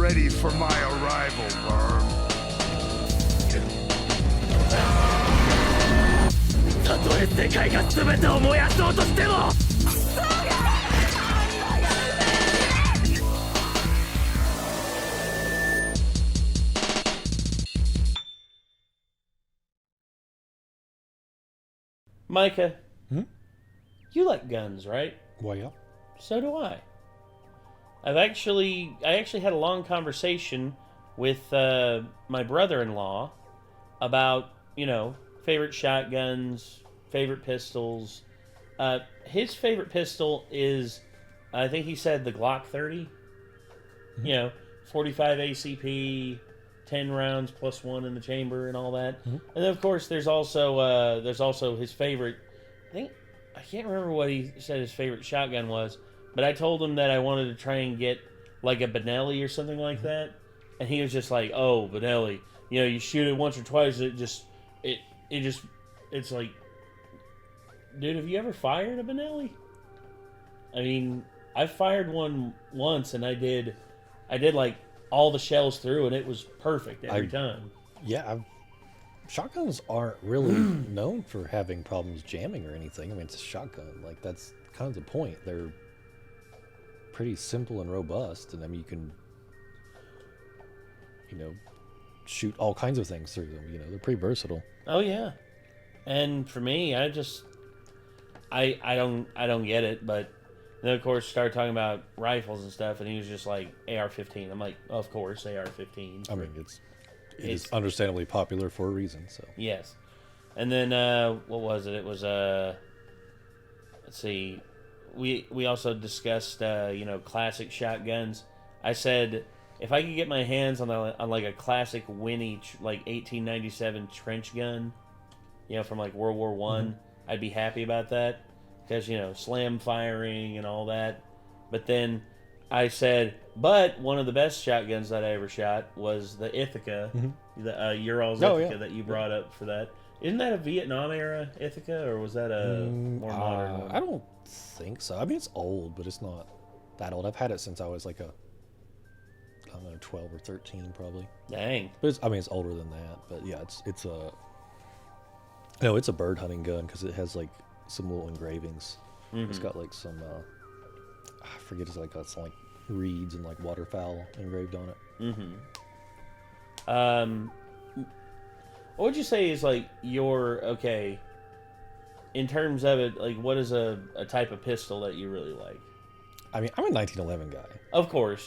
ready for my arrival, worm. たとえ世界が全てを燃やそうとしても Micah, you like guns, right? Well, yeah. So do I. I actually had a long conversation with my brother-in-law about, favorite shotguns, favorite pistols. His favorite pistol is, I think he said the Glock 30. 45 ACP, 10 rounds plus 1 in the chamber and all that. And then of course there's also his favorite. I can't remember what he said his favorite shotgun was, but I told him that I wanted to try and get like a Benelli or something like that, and he was just like, "Oh, Benelli, you shoot it once or twice, it's like, dude, have you ever fired a Benelli?" I mean, I fired one once, and I did like all the shells through, and it was perfect every time. Yeah, shotguns aren't really known for having problems jamming or anything. I mean, it's a shotgun. Like, that's kind of the point. They're pretty simple and robust, and I mean, you can, shoot all kinds of things through them. They're pretty versatile. Oh yeah, and for me, I don't get it, but then of course started talking about rifles and stuff, and he was just like AR-15. I'm like, of course, AR-15. I mean, it is understandably popular for a reason. So yes, and then what was it? It was let's see, we also discussed classic shotguns. I said if I could get my hands on like a classic Winnie like 1897 trench gun, from like World War One, I'd be happy about that because slam firing and all that. But then I said, but one of the best shotguns that I ever shot was the Ithaca, the Ural's Ithaca that you brought up for that. Isn't that a Vietnam era Ithaca, or was that a more modern one? I don't think so. I mean, it's old, but it's not that old. I've had it since I was like 12 or 13 probably. Dang. But it's older than that. But yeah, it's a bird hunting gun because it has like some little engravings. It's got like some I forget, it's like some like reeds and like waterfowl engraved on it. What would you say is like in terms of it, like what is a type of pistol that you really like? I mean, I'm a 1911 guy. Of course,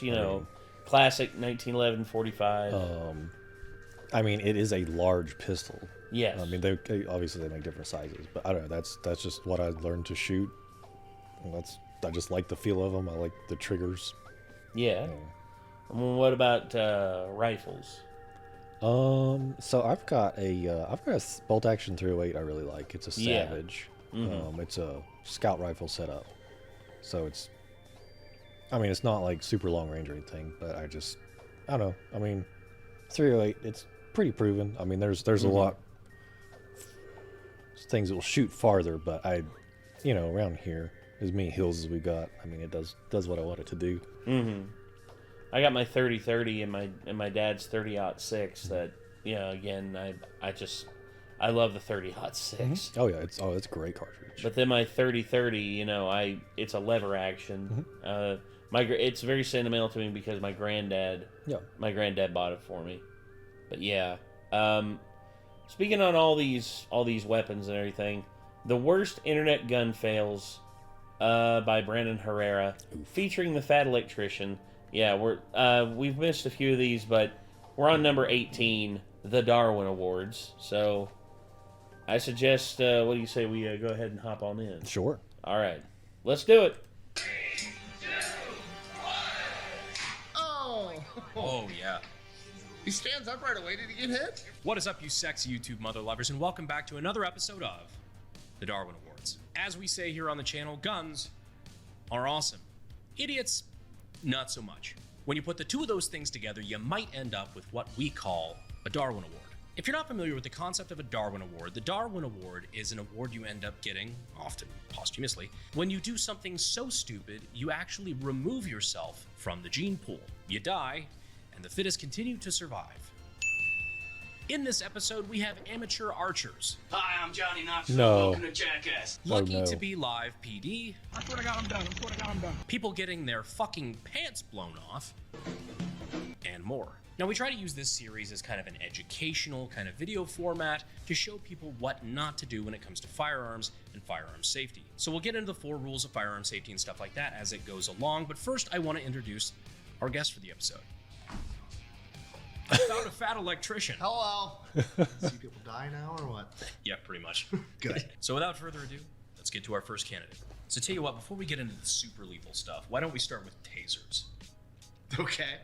classic 1911 45. I mean, it is a large pistol. Yes. I mean, they obviously they make different sizes, but I don't know. That's just what I learned to shoot. And I just like the feel of them. I like the triggers. Yeah. What about rifles? So I've got a bolt action 308 I really like. It's a Savage. It's a scout rifle setup. So it's not like super long range or anything, but I don't know. I mean, 308, it's pretty proven. I mean, there's a lot things that will shoot farther, but around here, as many hills as we got, I mean, it does what I want it to do. I got my 30-30 and my dad's 30-06. That again, I love the 30-06. Oh yeah, it's a great cartridge. But then my 30-30, it's a lever action. It's very sentimental to me because my granddad bought it for me. But yeah, speaking on all these weapons and everything, the worst internet gun fails by Brandon Herrera, featuring the Fat Electrician. Yeah, we've missed a few of these, but we're on number 18, the Darwin Awards. So I suggest, what do you say we go ahead and hop on in? Sure. All right, let's do it. 3, 2, 1. Oh yeah. He stands up right away. Did he get hit? What is up, you sexy YouTube mother lovers, and welcome back to another episode of the Darwin Awards. As we say here on the channel, guns are awesome. Idiots, not so much. When you put the two of those things together, you might end up with what we call a Darwin Award. If you're not familiar with the concept of a Darwin Award, the Darwin Award is an award you end up getting, often posthumously, when you do something so stupid, you actually remove yourself from the gene pool. You die, and the fittest continue to survive. In this episode, we have amateur archers. Hi, I'm Johnny Knoxville. No. Welcome to Jackass. Lucky no. to be live PD. I swear to God, I'm done. I swear to God, I'm done. People getting their fucking pants blown off, and more. Now, we try to use this series as kind of an educational kind of video format to show people what not to do when it comes to firearms and firearm safety. So we'll get into the 4 rules of firearm safety and stuff like that as it goes along, but first I want to introduce our guest for the episode. I found a fat electrician. Hello. See people die now or what? Yeah, pretty much. Good. So without further ado, let's get to our first candidate. So tell you what, before we get into the super lethal stuff, why don't we start with tasers? Okay.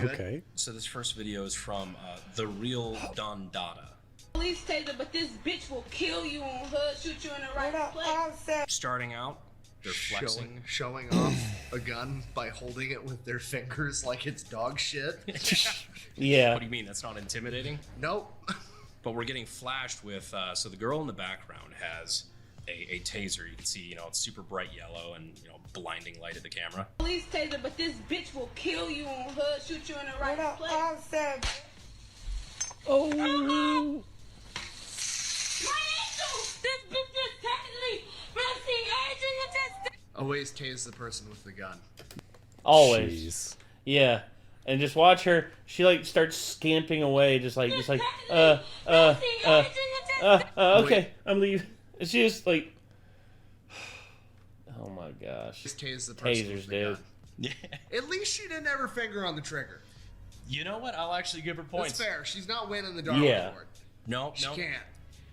Okay. So this first video is from The Real Don Dada. Police taser, but this bitch will kill you on hood, shoot you in the right place. Starting out, they're flexing. Showing off a gun by holding it with their fingers like it's dog shit. Yeah. What do you mean? That's not intimidating? Nope. But we're getting flashed with, so the girl in the background has a taser. You can see, it's super bright yellow and, blinding light at the camera. Police taser, but this bitch will kill you on hood, shoot you in the right place. Oh. My ankle! This bitch is technically pressing aging attempt. Always tase the person with the gun. Always. Jeez. Yeah. And just watch her. She starts scamping away, okay, I'm leaving. It's just like, oh my gosh. Just tase the person Tasers, with the dude. gun. Yeah. At least she didn't have her finger on the trigger. You know what? I'll actually give her points. That's fair. She's not winning the Darwin Yeah. Award. No, She can't.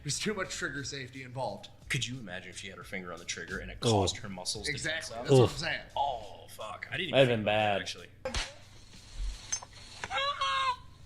There's too much trigger safety involved. Could you imagine if she had her finger on the trigger and it caused her muscles Exactly. to That's tense up? what I'm saying. Oh, fuck. I didn't even That'd think been about that, bad. actually.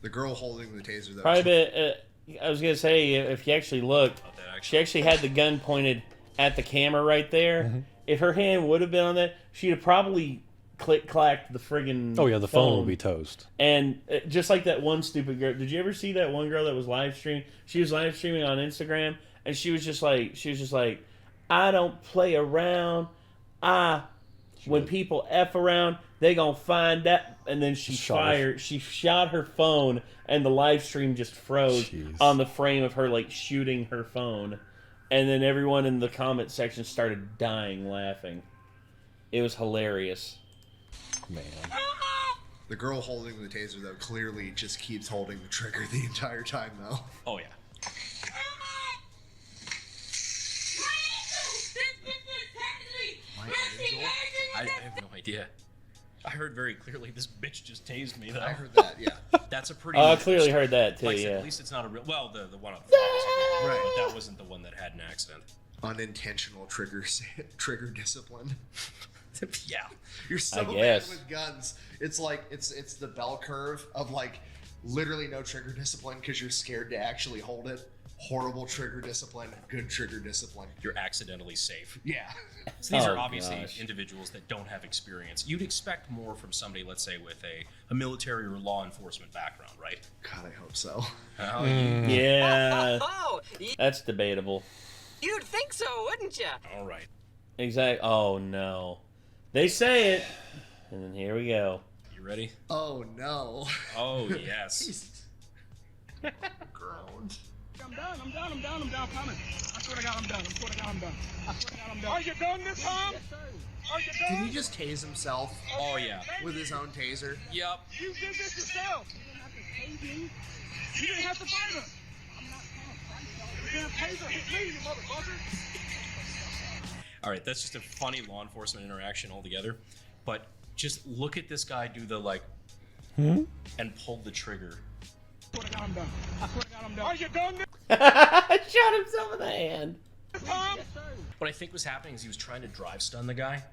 The girl holding the taser, though. Probably, I was going to say, if you actually looked, About that, she actually. actually had the gun pointed at the camera right there. If her hand would have been on that, she'd have probably click-clacked the friggin' Oh yeah, the phone will be toast. And just like that one stupid girl. Did you ever see that one girl that was live streaming? She was live streaming on Instagram, and she was just like, I don't play around. When people F around, they gonna find that. And then she shot her phone, and the live stream just froze Jeez. on the frame of her shooting her phone. And then everyone in the comment section started dying laughing. It was hilarious. Man. The girl holding the taser, though, clearly just keeps holding the trigger the entire time, though. Oh, yeah. I have no idea. I heard very clearly this bitch just tased me, though. I heard that, yeah. That's a pretty... Oh, I clearly heard that too. Like I said, Yeah. at least it's not a real... Well, the one on the phone was a real, Right. but that wasn't the one that had an accident. Unintentional trigger discipline. Yeah. You're so I bad guess. with guns. It's like it's the bell curve of literally no trigger discipline because you're scared to actually hold it. Horrible trigger discipline, good trigger discipline. You're accidentally safe. Yeah. So these Oh, are obviously gosh. individuals that don't have experience. You'd expect more from somebody, let's say, with a military or law enforcement background, right? God, I hope so. Oh, Yeah. Oh, That's debatable. you'd think so, wouldn't you? all right. Exactly. Oh no. They say it, and then here we go. You ready? Oh no. Oh, yes. Ground. I'm done, promise. I swear to God, I'm done. I swear to God, I'm done. I swear to God, I'm done. Are you done this time? Yes, sir. Are you Did done? he just tase himself Oh, yeah. with his own taser? Yep. You did this yourself. You didn't have to tase me. You didn't have to fight us. I'm not trying to fight you. Damn taser hit me, you motherfucker. All right, that's just a funny law enforcement interaction altogether. But just look at this guy do the, and pull the trigger. I swear to God, I'm done. I swear to God, I'm done. Are you done Shot himself in the hand. this time? Yes, sir. What I think was happening is he was trying to drive stun the guy.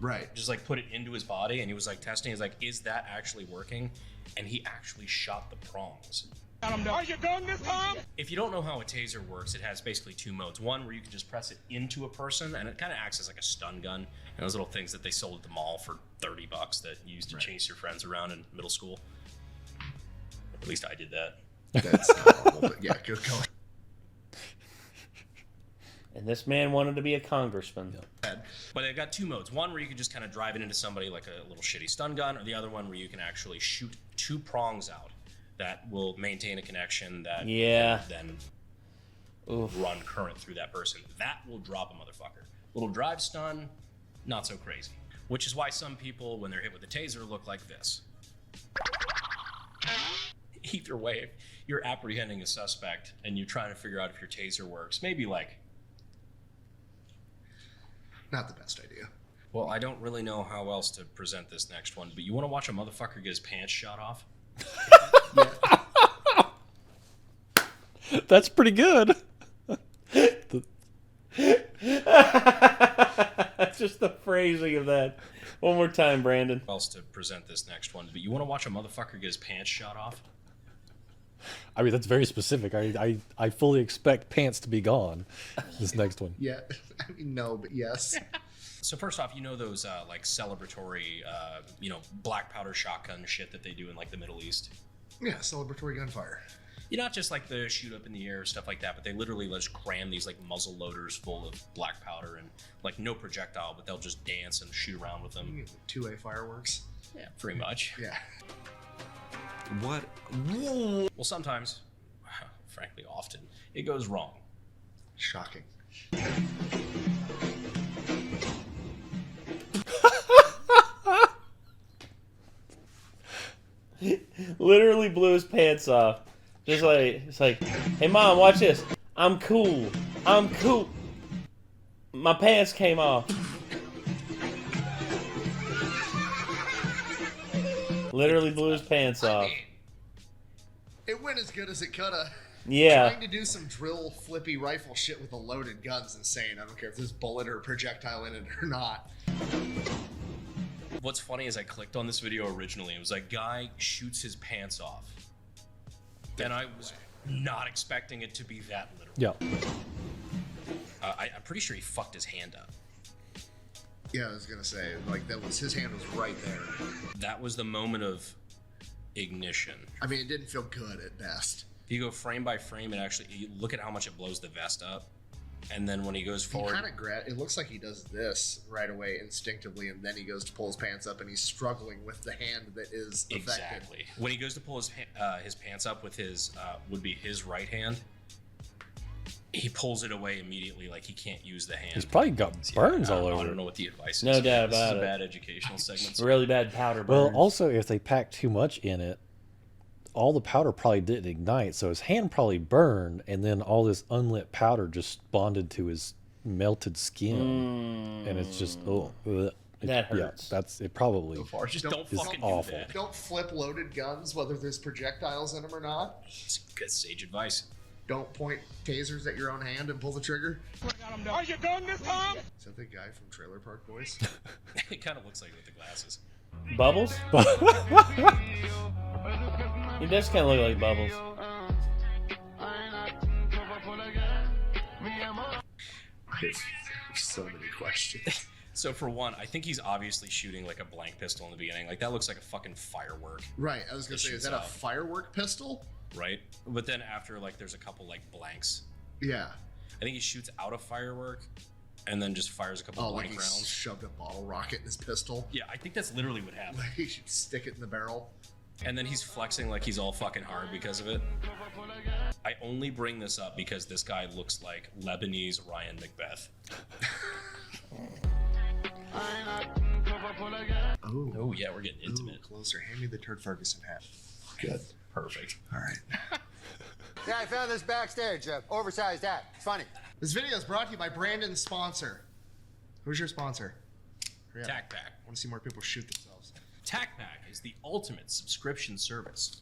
Right. Just, put it into his body, and he was, testing. He's like, is that actually working? And he actually shot the prongs. I'm done. Are you done this time? If you don't know how a taser works, it has basically 2 modes. One where you can just press it into a person, and it kind of acts as like a stun gun. And those little things that they sold at the mall for $30 that you used to chase your friends around in middle school. At least I did that. That's horrible, but yeah, go. And this man wanted to be a congressman. But they've got two modes. One where you can just kind of drive it into somebody like a little shitty stun gun, or the other one where you can actually shoot 2 prongs out that will maintain a connection that then run current through that person. That will drop a motherfucker. Little drive stun, not so crazy. Which is why some people, when they're hit with a taser, look like this. Either way, if you're apprehending a suspect and you're trying to figure out if your taser works, maybe like... Not the best idea. Well, I don't really know how else to present this next one, but you want to watch a motherfucker get his pants shot off? That's pretty good. Just the phrasing of that. One more time, Brandon. How else to present this next one, but you want to watch a motherfucker get his pants shot off? I mean, that's very specific. I fully expect pants to be gone. This next one. Yeah, I mean, no, but yes. So first off, you know those like celebratory, black powder shotgun shit that they do in like the Middle East? Yeah, celebratory gunfire. You're not just like the shoot up in the air, stuff like that, but they literally just cram these like muzzle loaders full of black powder and like no projectile, but they'll just dance and shoot around with them. 2A fireworks. Yeah, pretty much. Yeah. What? Well, sometimes, frankly, often, it goes wrong. Shocking. Literally blew his pants off. Just like, it's like, hey mom, watch this. I'm cool. I'm cool. My pants came off. Literally blew his pants off. It went as good as it coulda. Yeah. Trying to do some drill flippy rifle shit with a loaded gun's insane. I don't care if there's bullet or projectile in it or not. What's funny is I clicked on this video originally. It was like, guy shoots his pants off. And I was not expecting it to be that literal. Yeah. I'm pretty sure he fucked his hand up. Yeah, I was gonna say, like, his hand was right there. That was the moment of ignition. I mean, it didn't feel good at best. If you go frame by frame and actually you look at how much it blows the vest up, and then when he goes forward, it looks like he does this right away instinctively, and then he goes to pull his pants up, and he's struggling with the hand that is affected. Exactly. When he goes to pull his pants up with his would be his right hand, he pulls it away immediately, like he can't use the hand. He's probably got burns all over. I don't know what the advice is. No doubt about it. This is a bad educational segment. Really bad powder burns. Well, also, if they packed too much in it, all the powder probably didn't ignite, so his hand probably burned, and then all this unlit powder just bonded to his melted skin, and it's just that hurts. Yeah, it probably. So far, just don't fucking awful. do that. Don't flip loaded guns, whether there's projectiles in them or not. It's good sage advice. Don't point tasers at your own hand and pull the trigger. Are you done this time? Is that the guy from Trailer Park Boys? It kind of looks like with the glasses. Bubbles? He does kind of look like Bubbles. There's so many questions. So for one, I think he's obviously shooting like a blank pistol in the beginning. Like that looks like a fucking firework. Right, I was gonna say, is that a firework pistol? Right? But then after, like, there's a couple like blanks. Yeah. I think he shoots out a firework and then just fires a couple blank like he rounds. Shoved a bottle rocket in his pistol. Yeah, I think that's literally what happened. Like he should stick it in the barrel. And then he's flexing like he's all fucking hard because of it. I only bring this up because this guy looks like Lebanese Ryan Macbeth. Oh yeah, we're getting intimate. Ooh, closer. Hand me the Turd Ferguson hat. Good. Perfect. All right. Yeah, I found this backstage. Oversized hat. It's funny. This video is brought to you by Brandon's sponsor. Who's your sponsor? TAC Pack. I want to see more people shoot themselves. TAC Pack is the ultimate subscription service.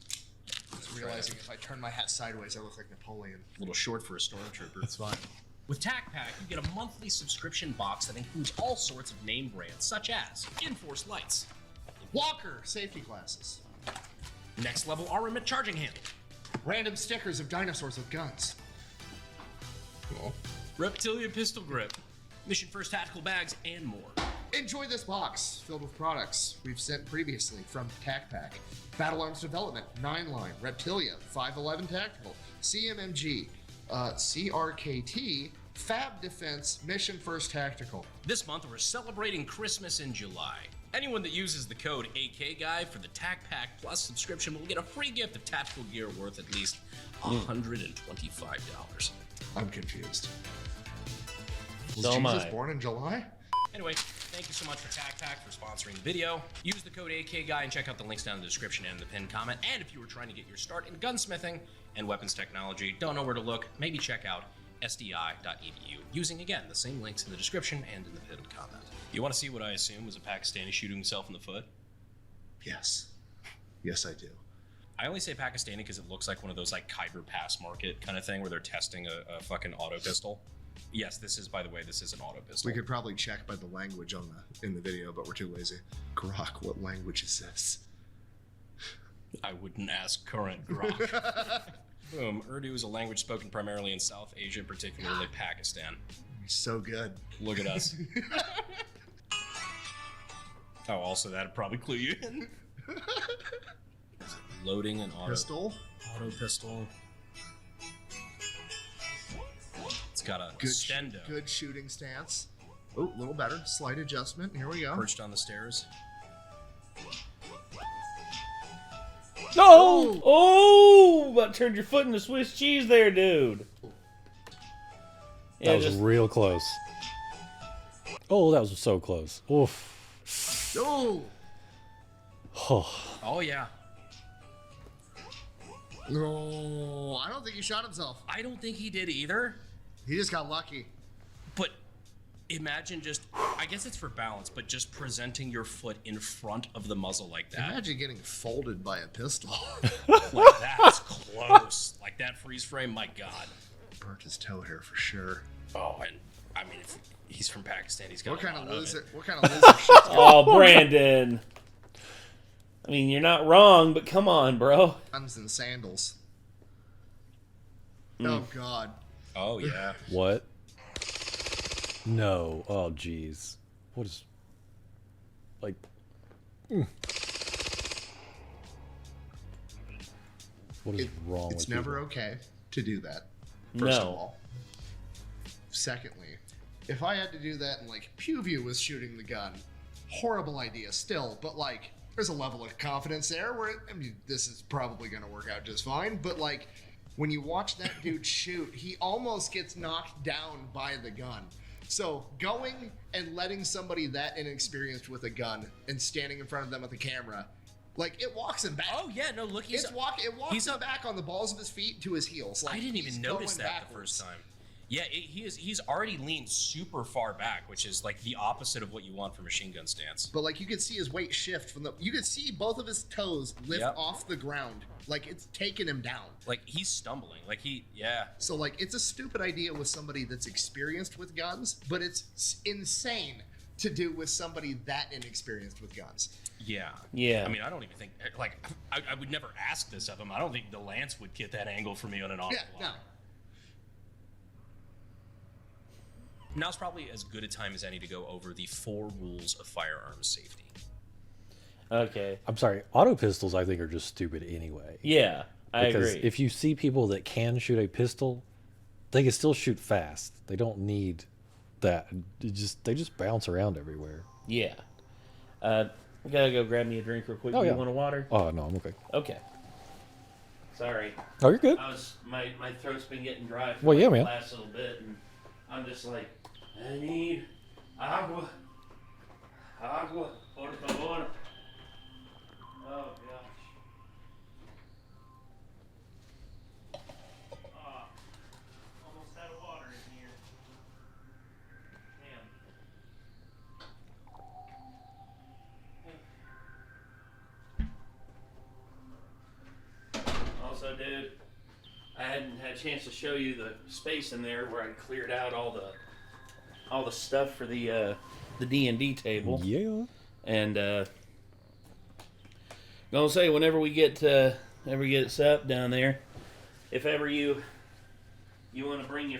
I was realizing if I turn my hat sideways, I look like Napoleon. A little short for a stormtrooper. It's fine. With TAC Pack, you get a monthly subscription box that includes all sorts of name brands, such as Enforce Lights, Walker safety glasses, Next Level Armament Charging Handle, random stickers of dinosaurs with guns, cool, Reptilia Pistol Grip, Mission First Tactical Bags, and more. Enjoy this box filled with products we've sent previously from TAC Pack. Battle Arms Development, 9-line, Reptilia, 511 Tactical, CMMG, CRKT, Fab Defense Mission First Tactical. This month, we're celebrating Christmas in July. Anyone that uses the code AKGuy for the TAC Pack Plus subscription will get a free gift of tactical gear worth at least $125. I'm confused. Was So am Jesus I. born in July? Anyway, thank you so much for TAC Pack for sponsoring the video. Use the code AKGuy and check out the links down in the description and in the pinned comment. And if you were trying to get your start in gunsmithing and weapons technology, don't know where to look, maybe check out sdi.edu, using, again, the same links in the description and in the pinned comment. You want to see what I assume was a Pakistani shooting himself in the foot? Yes. Yes, I do. I only say Pakistani because it looks like one of those like Khyber Pass Market kind of thing where they're testing a fucking auto pistol. Yes, this is, by the way, this is an auto pistol. We could probably check by the language in the video, but we're too lazy. Grok, what language is this? I wouldn't ask current Grok. Boom. Urdu is a language spoken primarily in South Asia, particularly Pakistan. So good. Look at us. Oh, also that'd probably clue you in. Loading an auto pistol. It's got a Good, stendo good shooting stance. Oh, a little better. Slight adjustment. Here we go. perched on the stairs. Oh! Oh! About turned your foot into Swiss cheese there, dude. That was real close. Oh, that was so close. Oof. Oh! Oh, yeah. No, I don't think he shot himself. I don't think he did either. He just got lucky. But imagine just, I guess it's for balance, but just presenting your foot in front of the muzzle like that. Imagine getting folded by a pistol. Like, that's close. Like, that freeze frame, my God. Burnt his toe hair for sure. Oh, and I mean, if he's from Pakistan, he's got What a kind lot of of loser? it. What kind of loser shit's Oh, Brandon. I mean, you're not wrong, but come on, bro. guns and sandals? Oh God. Oh, yeah. What? No. Oh, jeez. What is... Like... What is wrong with It's never people? okay to do that. First of No. all. Secondly, if I had to do that and like Pewview was shooting the gun, horrible idea still, but like there's a level of confidence there where I mean this is probably gonna work out just fine, but like when you watch that dude shoot, he almost gets knocked down by the gun. So going and letting somebody that inexperienced with a gun and standing in front of them with a camera, like it walks him back. Oh, yeah, no, look, It walks him back on the balls of his feet to his heels. Like, I didn't he's even notice going that backwards. the first time. Yeah, he's already leaned super far back, which is like the opposite of what you want for machine gun stance. But like you could see his weight shift from you could see both of his toes lift Yep. off the ground. Like it's taking him down. Like he's stumbling. Like yeah. So like it's a stupid idea with somebody that's experienced with guns, but it's insane to do with somebody that inexperienced with guns. Yeah. Yeah. I mean, I don't even think, like, I would never ask this of him. I don't think the Lance would get that angle for me on an auto Yeah, no. Now's probably as good a time as any to go over the 4 rules of firearms safety. Okay. I'm sorry. Auto pistols, I think, are just stupid anyway. Yeah, I Because agree. if you see people that can shoot a pistol, they can still shoot fast. They don't need that. They just bounce around everywhere. Yeah. We gotta go grab me a drink real quick. Oh, Do yeah. you want a water? Oh, no, I'm okay. Okay. Sorry. Oh, you're good. I was my throat's been getting dry for Well, yeah, the man. last little bit, and I'm just like, I need agua, por favor. Oh gosh. Almost out of water in here. Damn. Also, dude, I hadn't had a chance to show you the space in there where I cleared out all the stuff for the D&D table. Yeah. And gonna say, whenever we get it set up down there, if ever you want to bring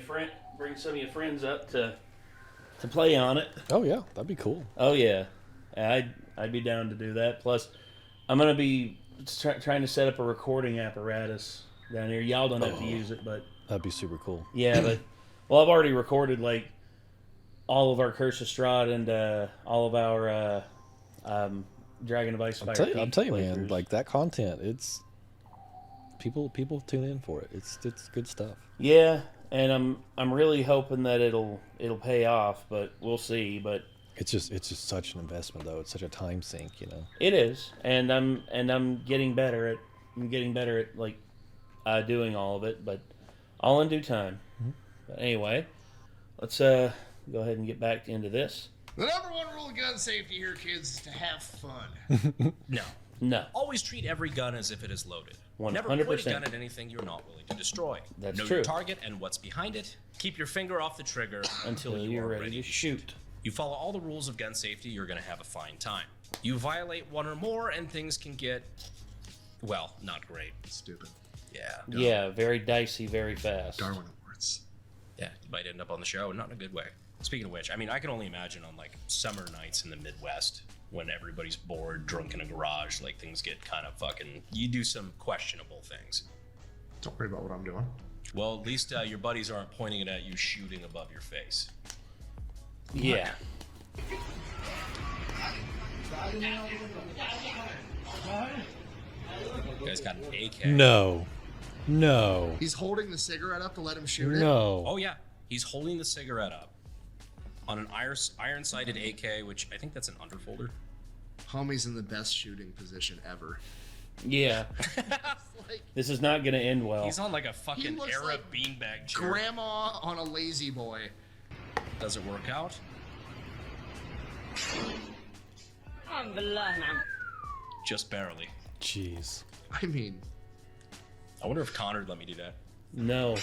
some of your friends up to play on it. Oh, yeah. That'd be cool. Oh yeah, I'd be down to do that. Plus, I'm gonna be trying to set up a recording apparatus down here. Y'all don't have to use it, but That'd be super cool. yeah, but Well, I've already recorded like all of our Curse of Strahd and all of our Dragon of Ice Fire. I'm telling you, man, like that content, it's people tune in for it. It's good stuff. Yeah, and I'm really hoping that it'll pay off, but we'll see. But it's just such an investment, though. It's such a time sink, you know. it is, and I'm getting better at like doing all of it, but all in due time. Mm-hmm. But anyway, let's go ahead and get back into this. The number one rule of gun safety here, kids, is to have fun. No. Always treat every gun as if it is loaded. 100%. Never point a gun at anything you're not willing to destroy. That's know true. your target and what's behind it. Keep your finger off the trigger until you are ready to shoot. You follow all the rules of gun safety, you're going to have a fine time. You violate one or more, and things can get, well, not great. Stupid. Yeah. Yeah, very dicey, very fast. Darwin Awards. Yeah, you might end up on the show, not in a good way. Speaking of which, I mean, I can only imagine on like summer nights in the Midwest when everybody's bored, drunk in a garage, like things get kind of fucking. You do some questionable things. Don't worry about what I'm doing. Well, at least your buddies aren't pointing it at you, shooting above your face. Yeah. You guys got an AK. No. He's holding the cigarette up to let him shoot it? No. Oh yeah, he's holding the cigarette up on an iron-sighted AK, which I think that's an underfolder. Homie's in the best shooting position ever. Yeah. Like, This is not going to end well. He's on like a fucking looks Arab like beanbag chair. grandma on a lazy boy. Does it work out? Just barely. Jeez. I mean, I wonder if Connor would let me do that. No.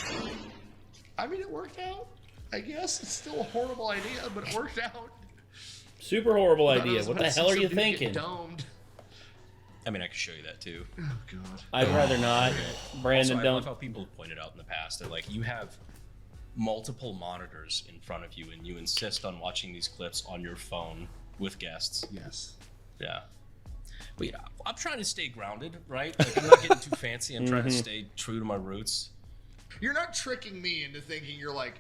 it worked out. I guess it's still a horrible idea, but it worked out. Super horrible Thought I idea. was What about the to hell see are you somebody get thinking? Domed. I mean, I could show you that too. Oh god. I'd rather not. Brandon, Also, I love don't. how people have pointed out in the past. They're like, you have multiple monitors in front of you, and you insist on watching these clips on your phone with guests. Yes. Yeah. But yeah, I'm trying to stay grounded, right? Like, I'm not getting too fancy. I'm trying to stay true to my roots. You're not tricking me into thinking you're like,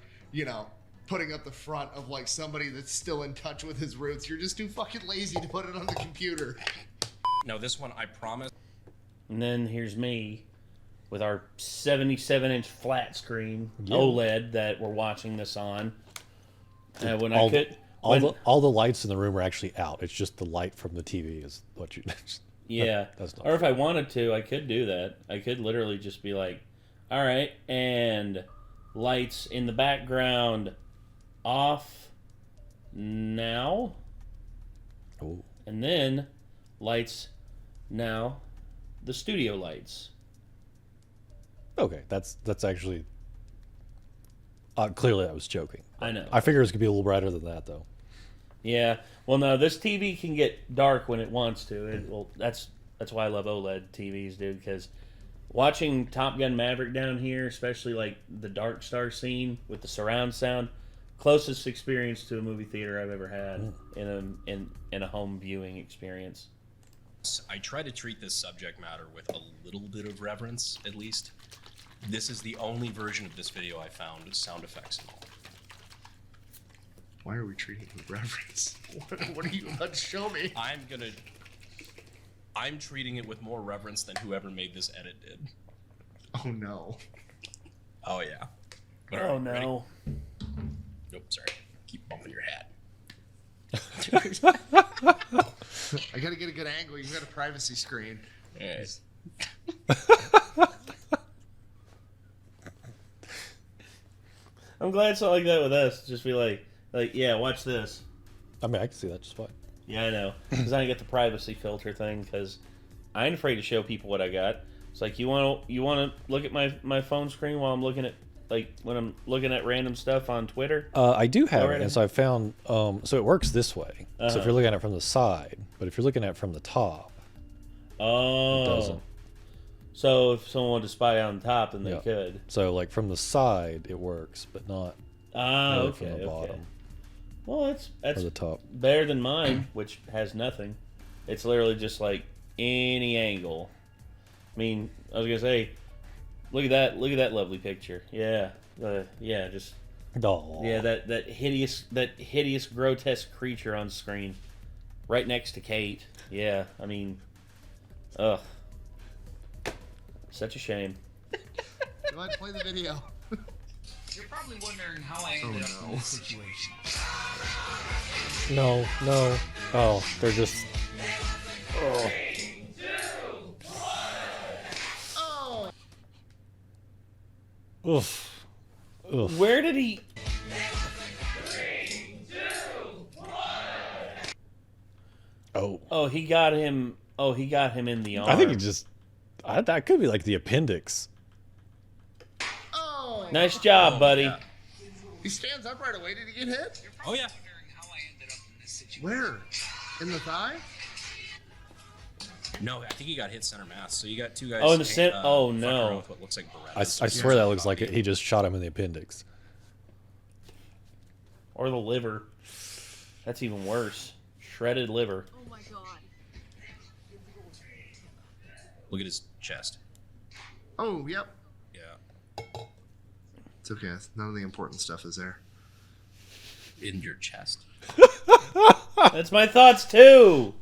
putting up the front of like somebody that's still in touch with his roots. You're just too fucking lazy to put it on the computer. No, this one, I promise. And then here's me with our 77-inch flat screen OLED that we're watching this on. When all, I could, all the lights in the room are actually out. It's just the light from the TV is what you. yeah. That's not or if I wanted to, I could do that. I could literally just be like, all right, and lights in the background off now. Oh. And then lights now, the studio lights. Okay, that's actually. Clearly, I was joking. I know. I figure it's gonna be a little brighter than that, though. Yeah. Well, no, this TV can get dark when it wants to. Well, that's why I love OLED TVs, dude. Because watching Top Gun Maverick down here, especially like the Dark Star scene with the surround sound, closest experience to a movie theater I've ever had in a home viewing experience. I try to treat this subject matter with a little bit of reverence, at least. This is the only version of this video I found with sound effects and all. Why are we treating it with reverence? What are you about to show me? I'm treating it with more reverence than whoever made this edit did. Oh no. Oh yeah. Oh Alright, no. ready? Nope, sorry. Keep bumping your hat. I gotta get a good angle. You've got a privacy screen. Alright. I'm glad it's not like that with us. Just be like, yeah, watch this. I mean, I can see that just fine. Yeah, I know. Because I get the privacy filter thing. Because I ain't afraid to show people what I got. It's like you want to look at my phone screen while I'm looking at when I'm looking at random stuff on Twitter. I do have Already? it, and so I found. So it works this way. So if you're looking at it from the side, but if you're looking at it from the top, it doesn't. So if someone wanted to spy on top, then they could. So like from the side, it works, but not really Okay. from the bottom Well, that's or the top. better than mine, which has nothing. It's literally just like any angle. I mean, I was gonna say, look at that lovely picture. Yeah, just Oh. Yeah, that hideous, grotesque creature on screen, right next to Kate. Yeah, I mean, ugh, such a shame. Go ahead and play the video. You're probably wondering how I ended up in this situation. No. Oh, they're just. Oh. Oof. Oof. Where did he? Oh, he got him. Oh, he got him in the arm. I think he just. That could be like the appendix. Oh. Nice job, buddy. Yeah. He stands up right away. Did he get hit? Oh yeah. Where? In the thigh? No, I think he got hit center mass. So you got two guys. Oh, in the center. Oh no. With what looks like I swear that looks like he just shot him in the appendix. Or the liver. That's even worse. Shredded liver. Oh my god. Look at his chest. Oh, yep. Yeah. It's okay. None of the important stuff is there. In your chest. That's my thoughts too.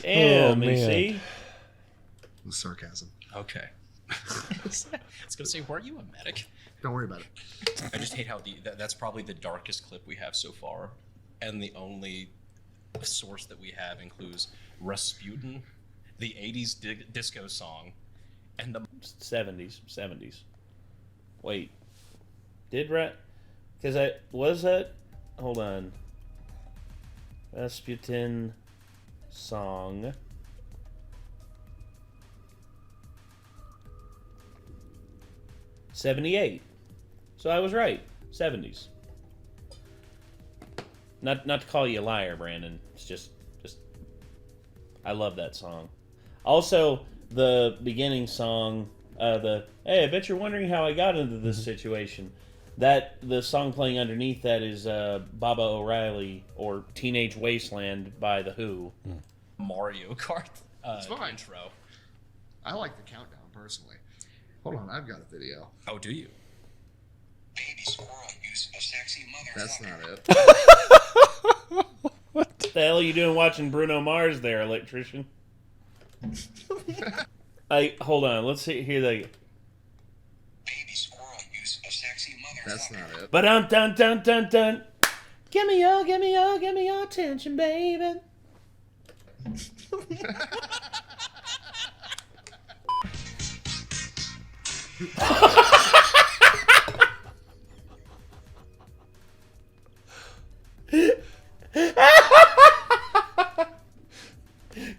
Damn, Oh, man. see? It was sarcasm. Okay. I was gonna say, were you a medic? Don't worry about it. I just hate how that's probably the darkest clip we have so far, and the only source that we have includes Rasputin, the '80s disco song, and the 70s. Wait, because I was that. Hold on. Rasputin song. '78. So I was right. 70s. Not to call you a liar, Brandon. It's just I love that song. Also, the beginning song, hey, I bet you're wondering how I got into this situation. The song playing underneath that is Baba O'Reilly or Teenage Wasteland by The Who. Mario Kart fine. intro. I like the countdown personally. Hold on, I've got a video. Oh, do you? Baby squirrel use a sexy mother. That's not it. What the hell are you doing watching Bruno Mars there, electrician? Hold on, let's hear the. Baby squirrel use a sexy mother. That's not it. But dun. Give me your attention, baby.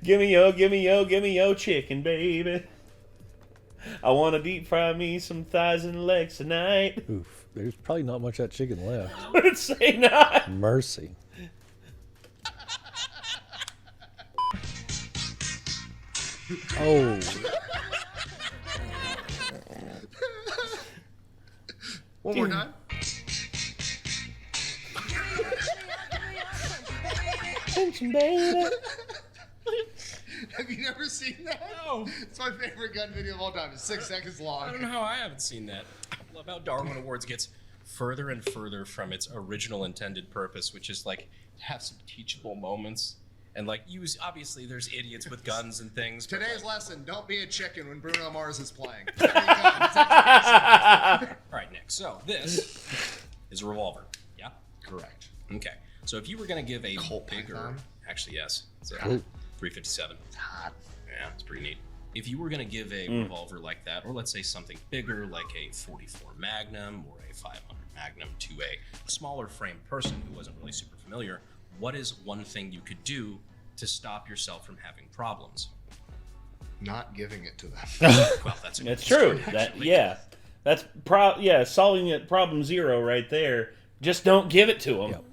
Give me your chicken, baby. I want to deep fry me some thighs and legs tonight. Oof. There's probably not much of that chicken left. I would say not. Mercy. Oh. One more time. Attention, baby. Have you never seen that? No. It's my favorite gun video of all time. It's 6 seconds long. I don't know how I haven't seen that. I love how Darwin Awards gets further and further from its original intended purpose, which is like have some teachable moments and like use. Obviously, there's idiots with guns and things. but, Today's like, lesson: don't be a chicken when Bruno Mars is playing. all right, Nick. So this is a revolver. Yeah. Correct. Okay. So if you were gonna give a Colt bigger, Python? actually yes, it's a Cool. 357. It's hot. Yeah, it's pretty neat. If you were going to give a revolver like that, or let's say something bigger like a 44 Magnum or a 500 Magnum to a smaller framed person who wasn't really super familiar, what is one thing you could do to stop yourself from having problems? Not giving it to them. Well, that's a That's good true. start, That actually. yeah, that's solving it. Problem zero right there. Just don't give it to them. Yep.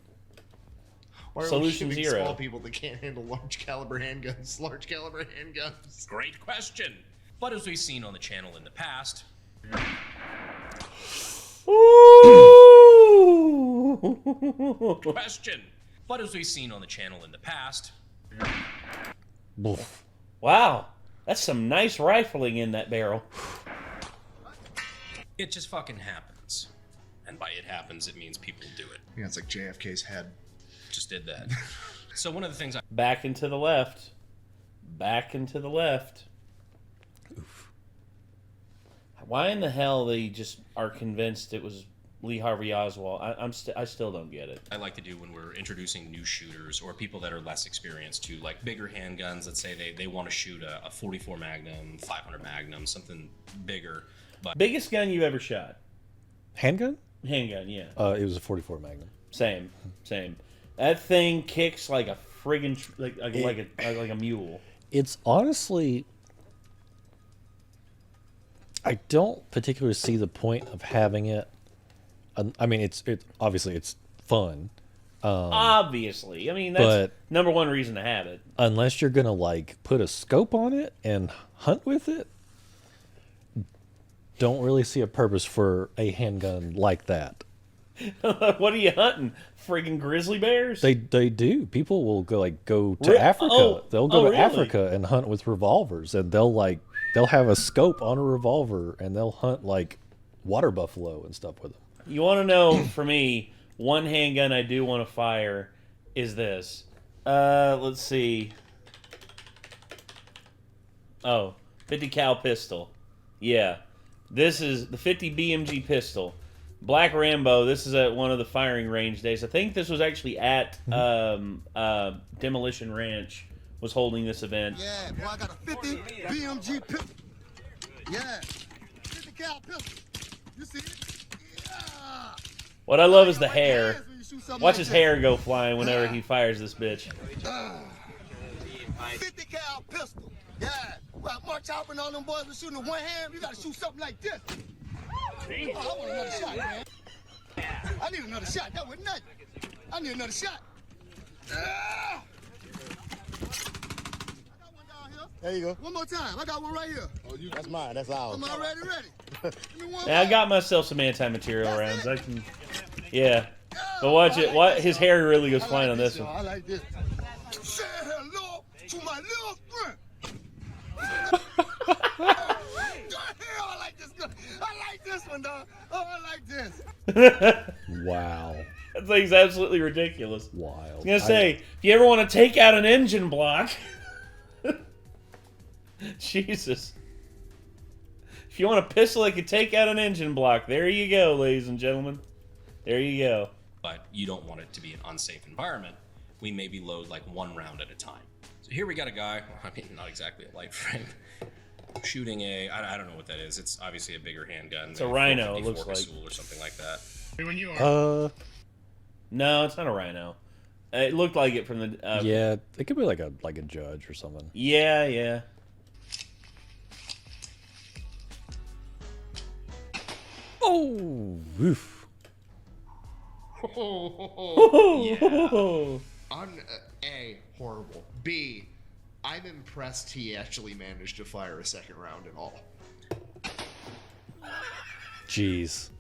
Why are Solution we shooting zero. small people that can't handle large caliber handguns? Large caliber handguns. Great question. But as we've seen on the channel in the past, question. But as we've seen on the channel in the past, Boof. Wow, that's some nice rifling in that barrel. it just fucking happens. And by it happens, it means people do it. Yeah, it's like JFK's head. Just did that. So one of the things Back and to the left. Back and to the left. Oof. Why in the hell they just are convinced it was Lee Harvey Oswald? I still don't get it. I like to do when we're introducing new shooters or people that are less experienced to like bigger handguns. Let's say they want to shoot a 44 Magnum, 500 Magnum, something bigger. But biggest gun you ever shot? Handgun? Handgun, yeah. It was a 44 Magnum. Same. That thing kicks like a friggin' like a mule. It's honestly, I don't particularly see the point of having it. I mean, it's obviously it's fun. Obviously, I mean that's number one reason to have it. Unless you're gonna like put a scope on it and hunt with it, don't really see a purpose for a handgun like that. What are you hunting? Friggin' grizzly bears? They do. People will go to Africa. They'll go to really? Africa and hunt with revolvers, and they'll have a scope on a revolver, and they'll hunt like water buffalo and stuff with them. You want to know, for me, one handgun I do want to fire is this. Let's see. Oh, 50 cal pistol. Yeah. This is the 50 BMG pistol. Black Rambo, this is at one of the firing range days. I think this was actually at Demolition Ranch was holding this event. Yeah, boy, I got a 50 BMG pistol. Yeah, 50 cal pistol. You see it? Yeah. What I love is the hair. Watch his hair go flying whenever he fires this bitch. 50 cal pistol. Yeah. Well, Mark Chopper and all them boys were shooting with one hand. You gotta shoot something like this. Oh, I want another shot, man. I need another shot. That was nothing. I need another shot. I got one down here. There you go. One more time. I got one right here. Oh, that's mine. That's ours. I'm already ready. Give me one Yeah, I got myself some anti-material rounds. I can, yeah. But watch it. What his hair really goes flying on this one. I like this. Say hello to my little friend. I like this one. I like this one, dog. Oh, I like this. Wow. That thing's absolutely ridiculous. Wild. I was gonna say, if you ever want to take out an engine block, Jesus. If you want a pistol that can take out an engine block, there you go, ladies and gentlemen. There you go. But you don't want it to be an unsafe environment. We maybe load like one round at a time. So here we got a guy, I mean, not exactly a light frame, shooting I don't know what that is. It's obviously a bigger handgun. It's a Rhino, it looks like. Or something like that. When you are. No, it's not a Rhino. It looked like it from the. Yeah, it could be like a Judge or something. Yeah. Oh, oof. Yeah. I'm A, horrible. B, I'm impressed he actually managed to fire a second round at all. Jeez.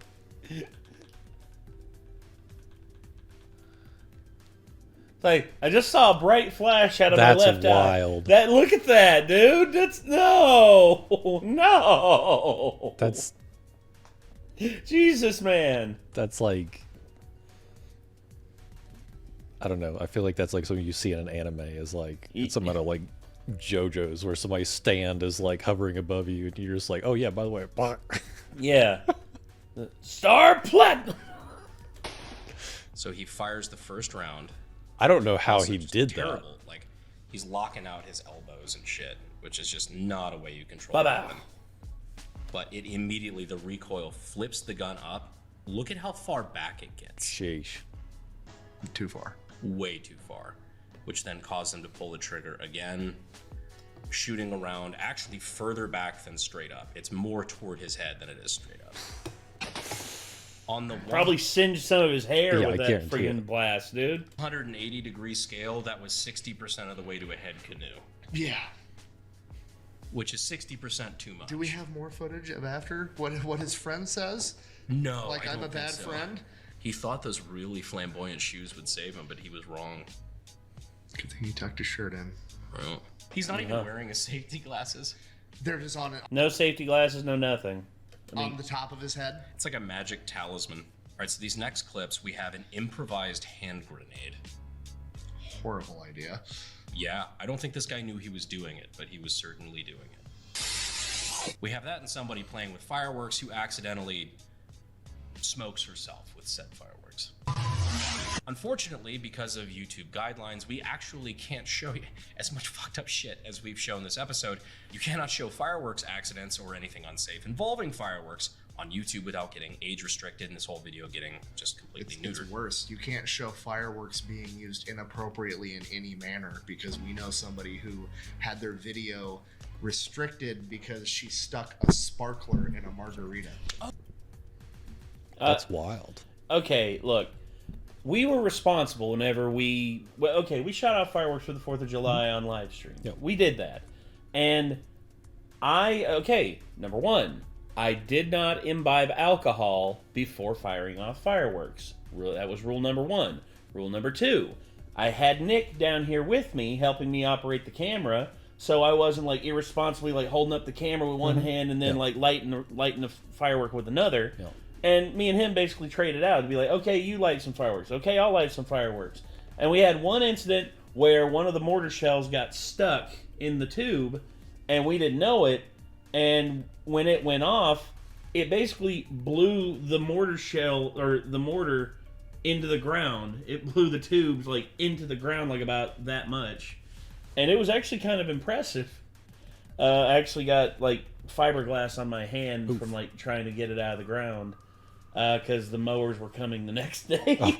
Like, I just saw a bright flash out of my left eye. That's wild. Look at that, dude. That's no. That's Jesus, man. That's like, I don't know. I feel like that's like something you see in an anime is like it's some kind of like JoJo's where somebody's stand is like hovering above you and you're just like, oh yeah, by the way, yeah. Star Platinum. So he fires the first round. I don't know how Also he just did terrible. that. Like he's locking out his elbows and shit, which is just not a way you control Bye-bye. a weapon. But it immediately, the recoil flips the gun up. Look at how far back it gets. Sheesh. Too far. Way too far. Which then caused him to pull the trigger again, shooting around actually further back than straight up. It's more toward his head than it is straight up. On the Probably singed some of his hair Yeah, with I that guarantee friggin' it. blast, dude. 180-degree scale, that was 60% of the way to a head canoe. Yeah. Which is 60% too much. Do we have more footage of after what his friend says? No, Like I I'm a don't think bad so. friend? He thought those really flamboyant shoes would save him, but he was wrong. Good thing he tucked his shirt in. Well, he's not even wearing his safety glasses. They're just on it No safety glasses, no nothing. on the top of his head. It's like a magic talisman. right, so these next clips, we have an improvised hand grenade. Horrible idea. Yeah, I don't think this guy knew he was doing it, but he was certainly doing it. We have that and somebody playing with fireworks who accidentally smokes herself with said fireworks. Unfortunately, because of YouTube guidelines, we actually can't show you as much fucked up shit as we've shown this episode. You cannot show fireworks accidents or anything unsafe involving fireworks on YouTube without getting age restricted and this whole video getting just completely neutered. It's worse. You can't show fireworks being used inappropriately in any manner, because we know somebody who had their video restricted because she stuck a sparkler in a margarita. That's wild. Okay, look. We were responsible whenever we shot off fireworks for the 4th of July on live stream. Yep. We did that. And number one, I did not imbibe alcohol before firing off fireworks. That was rule number one. Rule number two, I had Nick down here with me helping me operate the camera, so I wasn't like irresponsibly like holding up the camera with one hand and then like lighting the firework with another. Yep. And me and him basically traded out to be like, okay, you light some fireworks. Okay, I'll light some fireworks. And we had one incident where one of the mortar shells got stuck in the tube, and we didn't know it. And when it went off, it basically blew the mortar shell, or the mortar, into the ground. It blew the tubes like into the ground like about that much. And it was actually kind of impressive. I actually got like fiberglass on my hand from like trying to get it out of the ground. Because the mowers were coming the next day. Oh.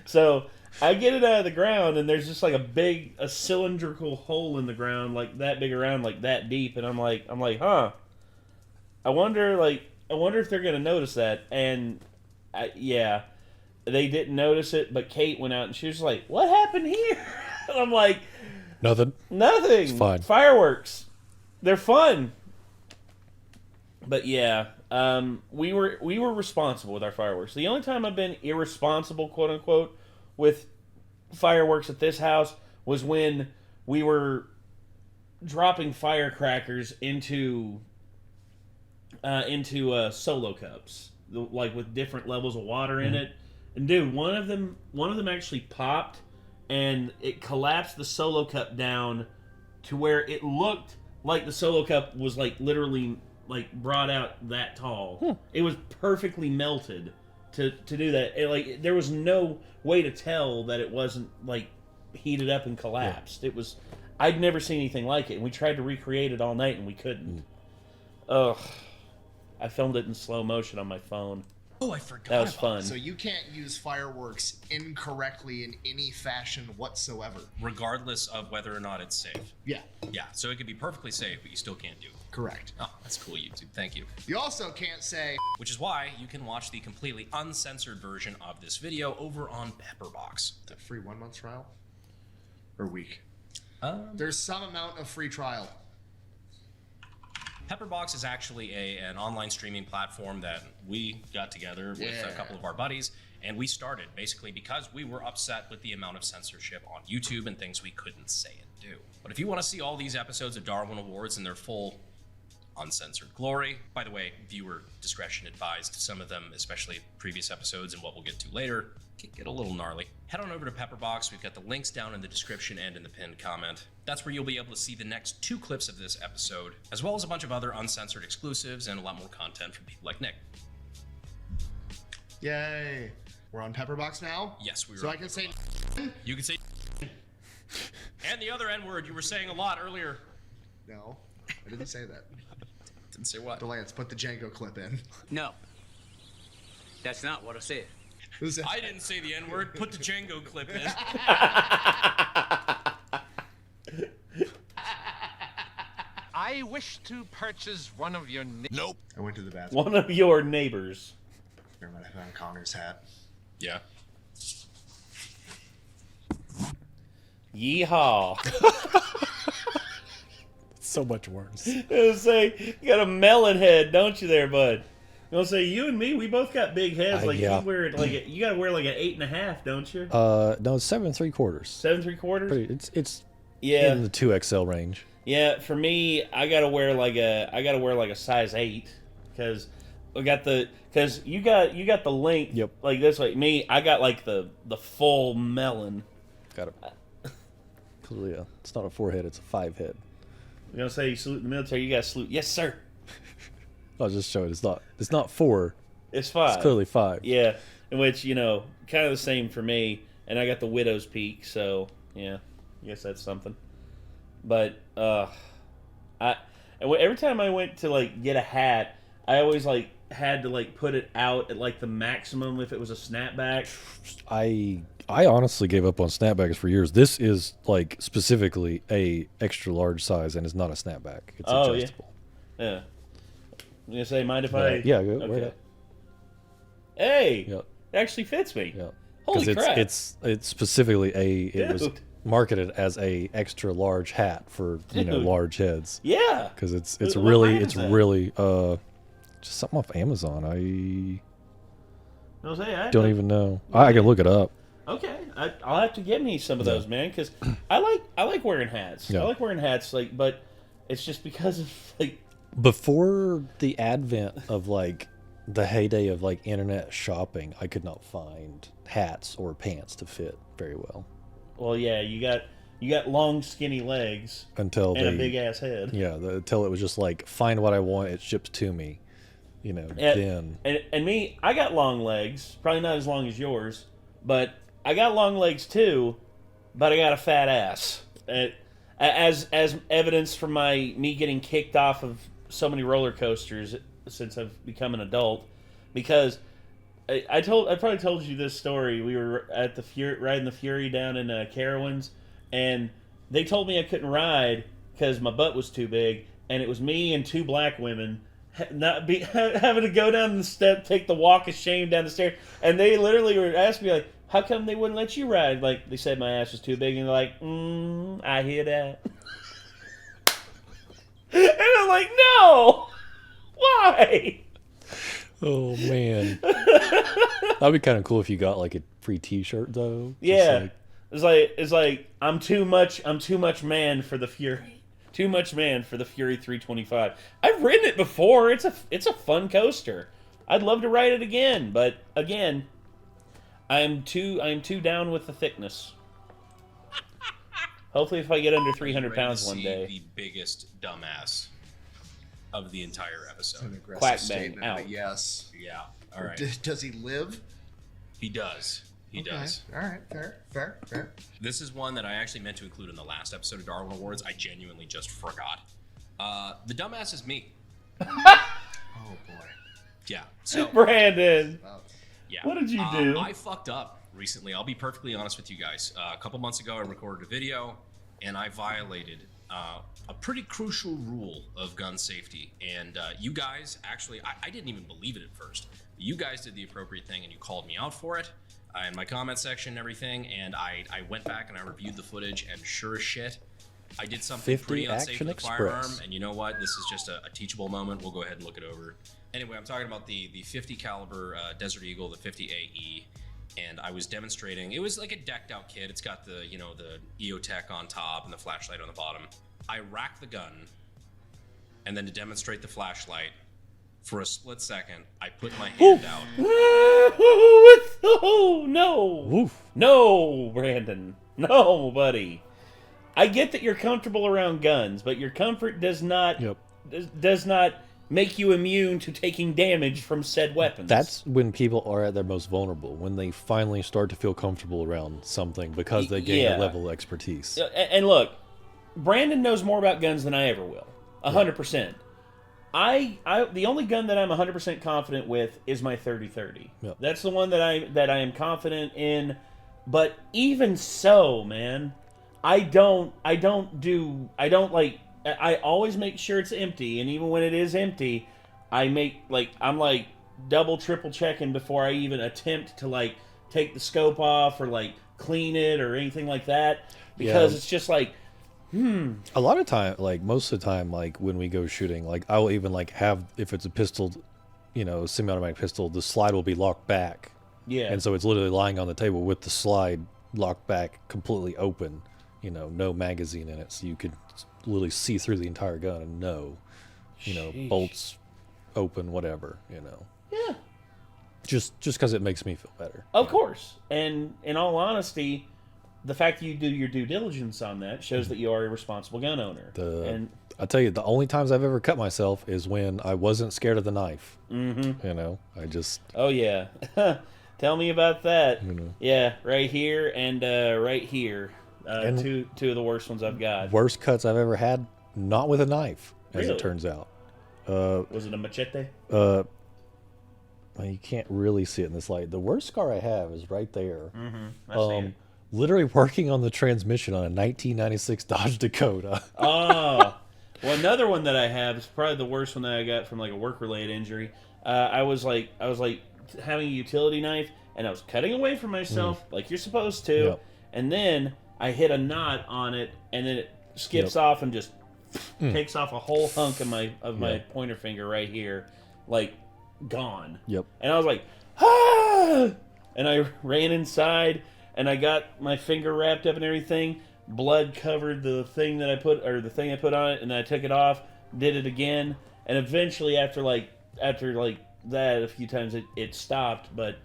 So I get it out of the ground, and there's just like a cylindrical hole in the ground, like that big around, like that deep. And I'm like, huh? I wonder if they're gonna notice that. And yeah, they didn't notice it. But Kate went out, and she was like, "What happened here?" And I'm like, Nothing. It's fine. Fireworks, they're fun. But yeah. We were responsible with our fireworks. The only time I've been irresponsible, quote unquote, with fireworks at this house was when we were dropping firecrackers into solo cups, like with different levels of water in it. And dude, one of them actually popped, and it collapsed the solo cup down to where it looked like the solo cup was like literally like brought out that tall. It was perfectly melted to do that. There was no way to tell that it wasn't like heated up and collapsed. It was. I'd never seen anything like it, and we tried to recreate it all night and we couldn't. Ugh. I filmed it in slow motion on my phone. Oh, I forgot. That was fun. So you can't use fireworks incorrectly in any fashion whatsoever, regardless of whether or not it's safe. Yeah. Yeah. So it could be perfectly safe, but you still can't do it. Correct. Oh, that's cool, YouTube. Thank you. You also can't say. Which is why you can watch the completely uncensored version of this video over on Pepperbox. Is that free 1 month trial? Or week? There's some amount of free trial. Pepperbox is actually an online streaming platform that we got together with a couple of our buddies, and we started basically because we were upset with the amount of censorship on YouTube and things we couldn't say and do. But if you want to see all these episodes of Darwin Awards in their full uncensored glory, by the way, viewer discretion advised, some of them, especially previous episodes and what we'll get to later, can get a little gnarly. Head on over to Pepperbox. We've got the links down in the description and in the pinned comment. That's where you'll be able to see the next 2 clips of this episode, as well as a bunch of other uncensored exclusives and a lot more content from people like Nick. Yay. We're on Pepperbox now? Yes, we are. So I can say. You can say. And the other N-word you were saying a lot earlier. No, I didn't say that. Didn't say what? Delance, put the Django clip in. No. That's not what I said. I didn't say the N-word. Put the Django clip in. I wish to purchase one of your... Nope. I went to the bathroom. One of your neighbors. Never mind, I found Connor's hat. Yeah. Yeehaw. So much worse. I was gonna say, you got a melon head, don't you there, bud? I was gonna say, you and me, we both got big heads. Like yeah. You gotta wear like an 8.5, don't you? No, it's 7 3/4. 7 3/4. It's yeah, in the 2XL range. Yeah, for me, I gotta wear like a size 8 because I got the because you got the length. Yep. Like this way. Me, I got like the full melon. Got it. Yeah, it's not a 4-head; it's a 5-head. You're gonna say you salute in the military. You gotta salute. Yes, sir. I'll just show it. It's not 4. It's 5. It's clearly 5. Yeah, in which kind of the same for me. And I got the widow's peak, so yeah, I guess that's something. But every time I went to like get a hat, I always like had to like put it out at like the maximum if it was a snapback. I honestly gave up on snapbacks for years. This is like specifically a extra large size and it's not a snapback. It's adjustable. Yeah. I'm gonna say, mind if I? Yeah, go okay. right up. Hey, Yep. It actually fits me. Yeah. Holy crap! It's specifically it was marketed as a extra large hat for large heads. Yeah. Because it's What really brand is that? just something off Amazon. I I don't even know. I can look it up. Okay, I'll have to get me some of those, man, because I like wearing hats. Yeah. I like wearing hats, but it's just because of like before the advent of like the heyday of like internet shopping, I could not find hats or pants to fit very well. Well, yeah, you got long, skinny legs Until and a big ass head. Yeah, until it was just like find what I want, it ships to me. Then and me, I got long legs, probably not as long as yours, but I got long legs too, but I got a fat ass. As evidence from me getting kicked off of so many roller coasters since I've become an adult, because I probably told you this story. We were at the riding the Fury down in Carowinds, and they told me I couldn't ride because my butt was too big, and it was me and 2 black women having to go down the step, take the walk of shame down the stairs, and they literally were asking me like, how come they wouldn't let you ride? Like, they said my ass was too big, and they're like, I hear that. And I'm like, no! Why? oh man, that'd be kind of cool if you got like a free T-shirt though. Yeah, it's like I'm too much man for the Fury. Too much man for the Fury 325. I've ridden it before. It's a fun coaster. I'd love to ride it again, but again, I'm too down with the thickness. Hopefully, if I get under 300 pounds one day. The biggest dumbass of the entire episode. An aggressive Quack bang, statement, out. but yes. Yeah. All right. Does he live? He does. He does. All right. Fair. This is one that I actually meant to include in the last episode of Darwin Awards. I genuinely just forgot. The dumbass is me. Oh boy. Yeah. So Brandon. yeah. What did you do? I fucked up recently. I'll be perfectly honest with you guys. A couple months ago, I recorded a video, and I violated a pretty crucial rule of gun safety. And you guys, actually, I didn't even believe it at first. You guys did the appropriate thing, and you called me out for it in my comment section and everything. And I went back and I reviewed the footage, and sure as shit, I did something pretty unsafe with the firearm. And you know what? This is just a teachable moment. We'll go ahead and look it over. Anyway, I'm talking about the 50 caliber Desert Eagle, the 50 AE. And I was demonstrating, it was like a decked out kit. It's got the, the EOTech on top and the flashlight on the bottom. I racked the gun, and then to demonstrate the flashlight, for a split second, I put my hand out. Oh, no. Oof. No, Brandon. No, buddy. I get that you're comfortable around guns, but your comfort does not make you immune to taking damage from said weapons. That's when people are at their most vulnerable, when they finally start to feel comfortable around something because they gain a level of expertise. And look, Brandon knows more about guns than I ever will. 100%. The only gun that I'm 100% confident with is my 30-30. Yep. That's the one that I am confident in. But even so, man, I always make sure it's empty, and even when it is empty, I'm double, triple checking before I even attempt to take the scope off or clean it or anything like that, because it's just a lot of time, most of the time, when we go shooting, I will even have, if it's a pistol, semi-automatic pistol, the slide will be locked back. Yeah. And so it's literally lying on the table with the slide locked back, completely open, no magazine in it, so you could literally see through the entire gun and know, Sheesh. bolts, open, whatever, you know. Yeah. Just because it makes me feel better. Of course. And in all honesty, the fact that you do your due diligence on that shows that you are a responsible gun owner. And I tell you, the only times I've ever cut myself is when I wasn't scared of the knife. Mm-hmm. You know, I just... Oh, yeah. Tell me about that. You know. Yeah, right here and right here. Two of the worst ones I've got. Worst cuts I've ever had, not with a knife, as Really? it turns out. Was it a machete? Well, you can't really see it in this light. The worst scar I have is right there. Mm-hmm. I see it. Literally working on the transmission on a 1996 Dodge Dakota. Oh, well, another one that I have is probably the worst one that I got from like a work-related injury. I was like having a utility knife, and I was cutting away from myself like you're supposed to, Yep. and then I hit a knot on it, and then it skips off and just takes off a whole hunk of my pointer finger right here, like gone. Yep. And I was like, ah! And I ran inside, and I got my finger wrapped up and everything. Blood covered the thing I put on it, and then I took it off, did it again, and eventually after that a few times it stopped, but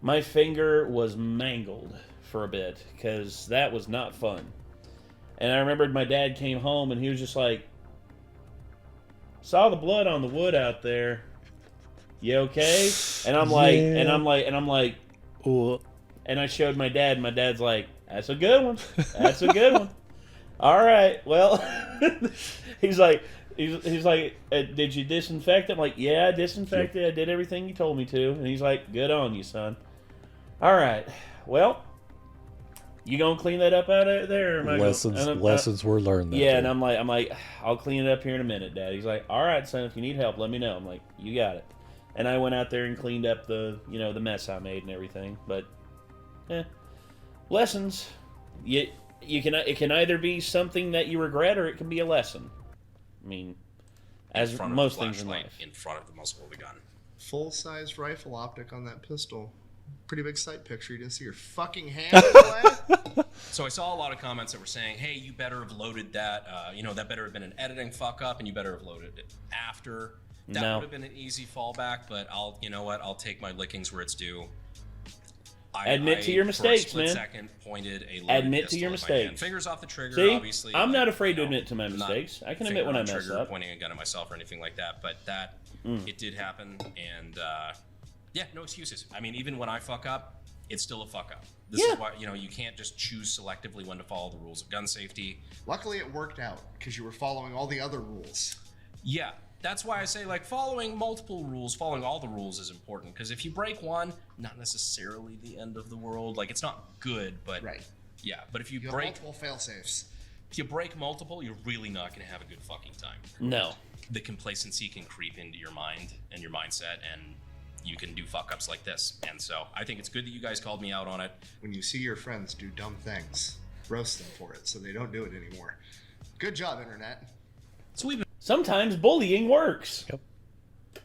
my finger was mangled for a bit because that was not fun. And I remembered my dad came home and he was just like, saw the blood on the wood out there. You okay? And I'm like, and I showed my dad, and my dad's like, that's a good one. That's a good one. All right, well, he's like, did you disinfect it? I'm like, yeah, I disinfected. I did everything you told me to. And he's like, good on you, son. All right, well, you gonna clean that up out of there? Or am I lessons were learned. Yeah, and I'm like, I'll clean it up here in a minute, Dad. He's like, all right, son, if you need help, let me know. I'm like, you got it. And I went out there and cleaned up the mess I made and everything. But, lessons. It can either be something that you regret or it can be a lesson. I mean, as most things in life. In front of the muzzle of the gun. Full-size rifle optic on that pistol. Pretty big sight picture. You didn't see your fucking hand. So I saw a lot of comments that were saying, hey, you better have loaded that. That better have been an editing fuck up, and you better have loaded it after. That would have been an easy fallback, but I'll take my lickings where it's due. Admit to your mistakes, man. For a split second, pointed a loaded admit to pistol your at my mistakes. hand. Fingers off the trigger, See? obviously. I'm not afraid to admit to my mistakes. I can admit when I mess up. Pointing a gun at myself or anything like that, but it did happen, and no excuses. I mean, even when I fuck up, it's still a fuck up. This is why you can't just choose selectively when to follow the rules of gun safety. Luckily, it worked out because you were following all the other rules. Yeah. That's why I say, following multiple rules, following all the rules is important. Because if you break one, not necessarily the end of the world. It's not good, but... Right. Yeah, but if you break... multiple fail-safes. If you break multiple, you're really not going to have a good fucking time. No. The complacency can creep into your mind and your mindset, and you can do fuck-ups like this. And so, I think it's good that you guys called me out on it. When you see your friends do dumb things, roast them for it so they don't do it anymore. Good job, Internet. So we've been... Sometimes bullying works. Yep.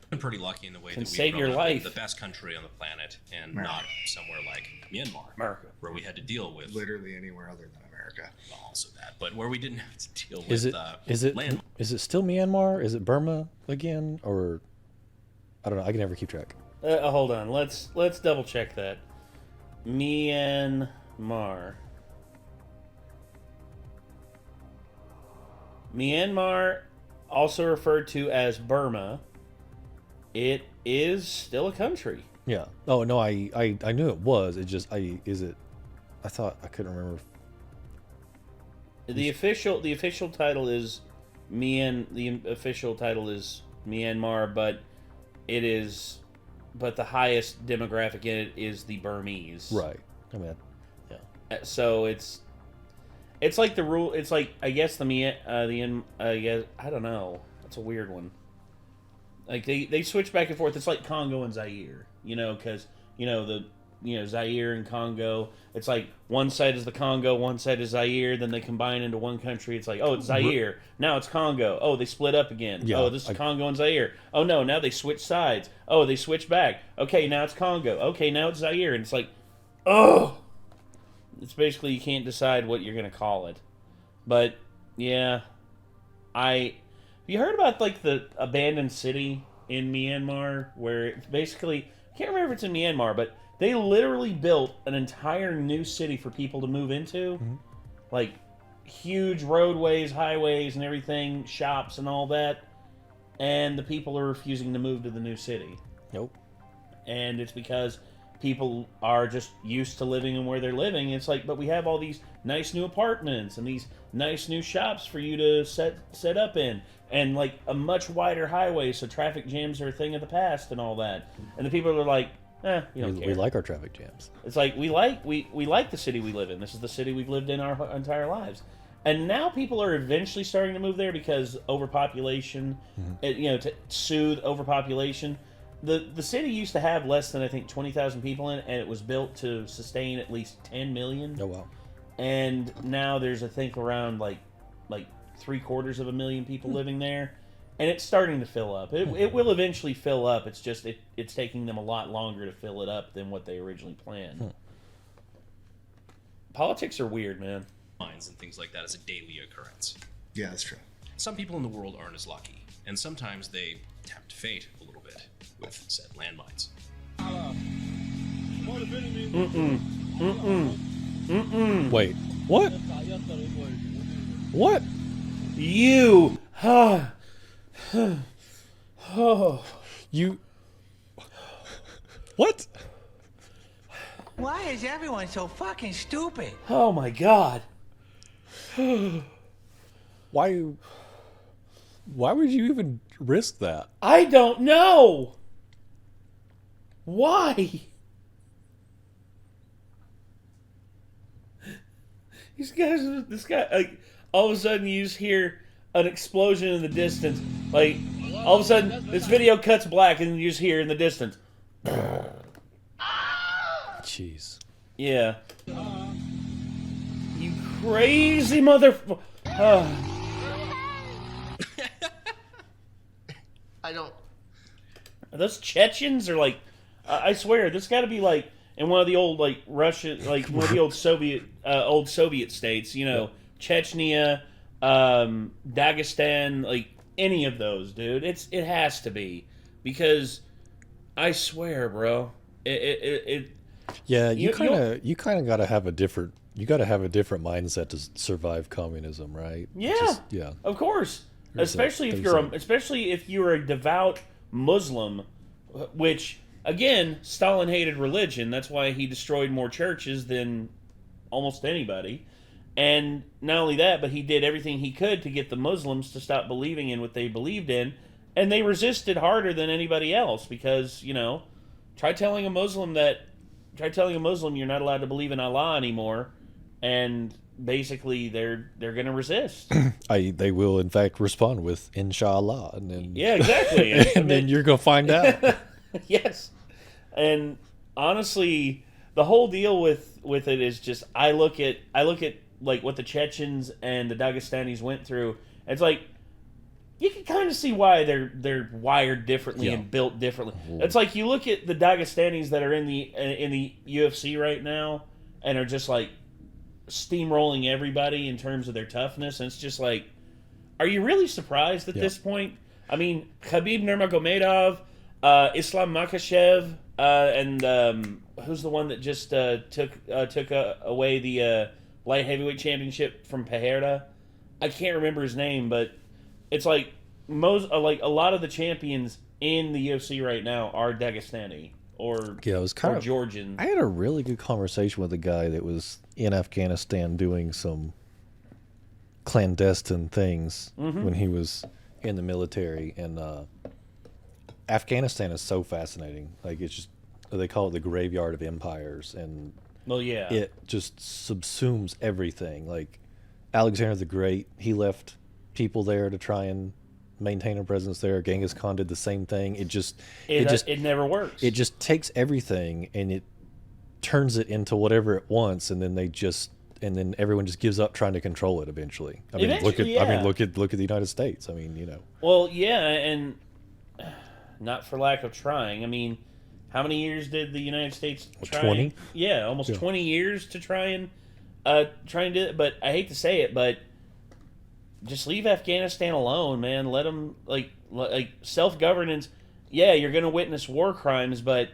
Been pretty lucky in the way that we've save your life. The best country on the planet, and not somewhere like Myanmar, America, where we had to deal with literally anywhere other than America. Also that, but where we didn't have to deal with. Is it still Myanmar? Is it Burma again, or I don't know. I can never keep track. Hold on. Let's double check that. Myanmar. Myanmar, also referred to as Burma, it is still a country. Yeah. Oh no, I knew it was. It just I thought I couldn't remember. The official title is the official title is Myanmar, but the highest demographic in it is the Burmese. Right. I mean, yeah. So it's like the rule. It's like, I guess I don't know. That's a weird one. Like they switch back and forth. It's like Congo and Zaire, because Zaire and Congo. It's like one side is the Congo, one side is Zaire. Then they combine into one country. It's like, oh, it's Zaire. Now it's Congo. Oh, they split up again. Yeah, oh, this is Congo and Zaire. Oh no, now they switch sides. Oh, they switch back. Okay, now it's Congo. Okay, now it's Zaire. And it's like, oh. It's basically you can't decide what you're going to call it. But, yeah. Have you heard about, the abandoned city in Myanmar, where it's basically, I can't remember if it's in Myanmar, but they literally built an entire new city for people to move into. Like, huge roadways, highways, and everything, shops and all that. And the people are refusing to move to the new city. Nope. And it's because people are just used to living in where they're living. It's like, but we have all these nice new apartments and these nice new shops for you to set up in, and like a much wider highway, so traffic jams are a thing of the past and all that. And the people are like, we don't care. We like our traffic jams. It's like we like the city we live in. This is the city we've lived in our entire lives. And now people are eventually starting to move there because overpopulation, to soothe overpopulation. The city used to have less than, I think, 20,000 people in it, and it was built to sustain at least 10 million. Oh, wow. And now there's, I think, around like 750,000 people living there. And it's starting to fill up. It will eventually fill up. It's just it's taking them a lot longer to fill it up than what they originally planned. Politics are weird, man. Lines and things like that as a daily occurrence. Yeah, that's true. Some people in the world aren't as lucky, and sometimes they tempt fate a little bit with said landmines. Wait, what? What? You. You. What? Why is everyone so fucking stupid? Oh my god. Why would you even risk that? I don't know. Why? This guy, like, all of a sudden you just hear an explosion in the distance. Like, all of a sudden, this video cuts black and you just hear in the distance. Jeez. Yeah. You crazy motherfucker. I don't. Those Chechens are like, I swear, this got to be like in one of the old like Russia, like one of the old Soviet states. You know, Chechnya, Dagestan, like any of those, dude. It has to be, because I swear, bro, Yeah, you kind of got to have a different. You got to have a different mindset to survive communism, right? Yeah, yeah, of course. Especially if you're a devout Muslim, which again, Stalin hated religion. That's why he destroyed more churches than almost anybody. And not only that, but he did everything he could to get the Muslims to stop believing in what they believed in, and they resisted harder than anybody else because, you know, try telling a Muslim you're not allowed to believe in Allah anymore, and basically they're going to resist. They will in fact respond with inshallah, and then exactly, and then you're gonna find out. Yes, and honestly, the whole deal with it is just I look at like what the Chechens and the Dagestanis went through. It's like you can kind of see why they're wired differently and built differently. It's like you look at the Dagestanis that are in the UFC right now and are just like steamrolling everybody in terms of their toughness, and it's just like, are you really surprised at this point? I mean, Khabib Nurmagomedov, Islam Makhachev, and who's the one that just took away the light heavyweight championship from Pereira? I can't remember his name, but it's like like a lot of the champions in the UFC right now are Dagestani or it was kind of Georgian. I had a really good conversation with a guy that was in Afghanistan doing some clandestine things when he was in the military, and Afghanistan is so fascinating. Like, it's just, they call it the graveyard of empires, and it just subsumes everything. Like Alexander the Great, he left people there to try and maintain a presence there. Genghis Khan did the same thing. It never works. It just takes everything and it turns it into whatever it wants, and then everyone just gives up trying to control it eventually. I mean, look at the United States. I mean, you know. Well, yeah, and not for lack of trying. I mean, how many years did the United States try? 20? Yeah, almost 20 years to try and do it. But I hate to say it, but just leave Afghanistan alone, man. Let them like self-governance. yeah, you're going to witness war crimes, but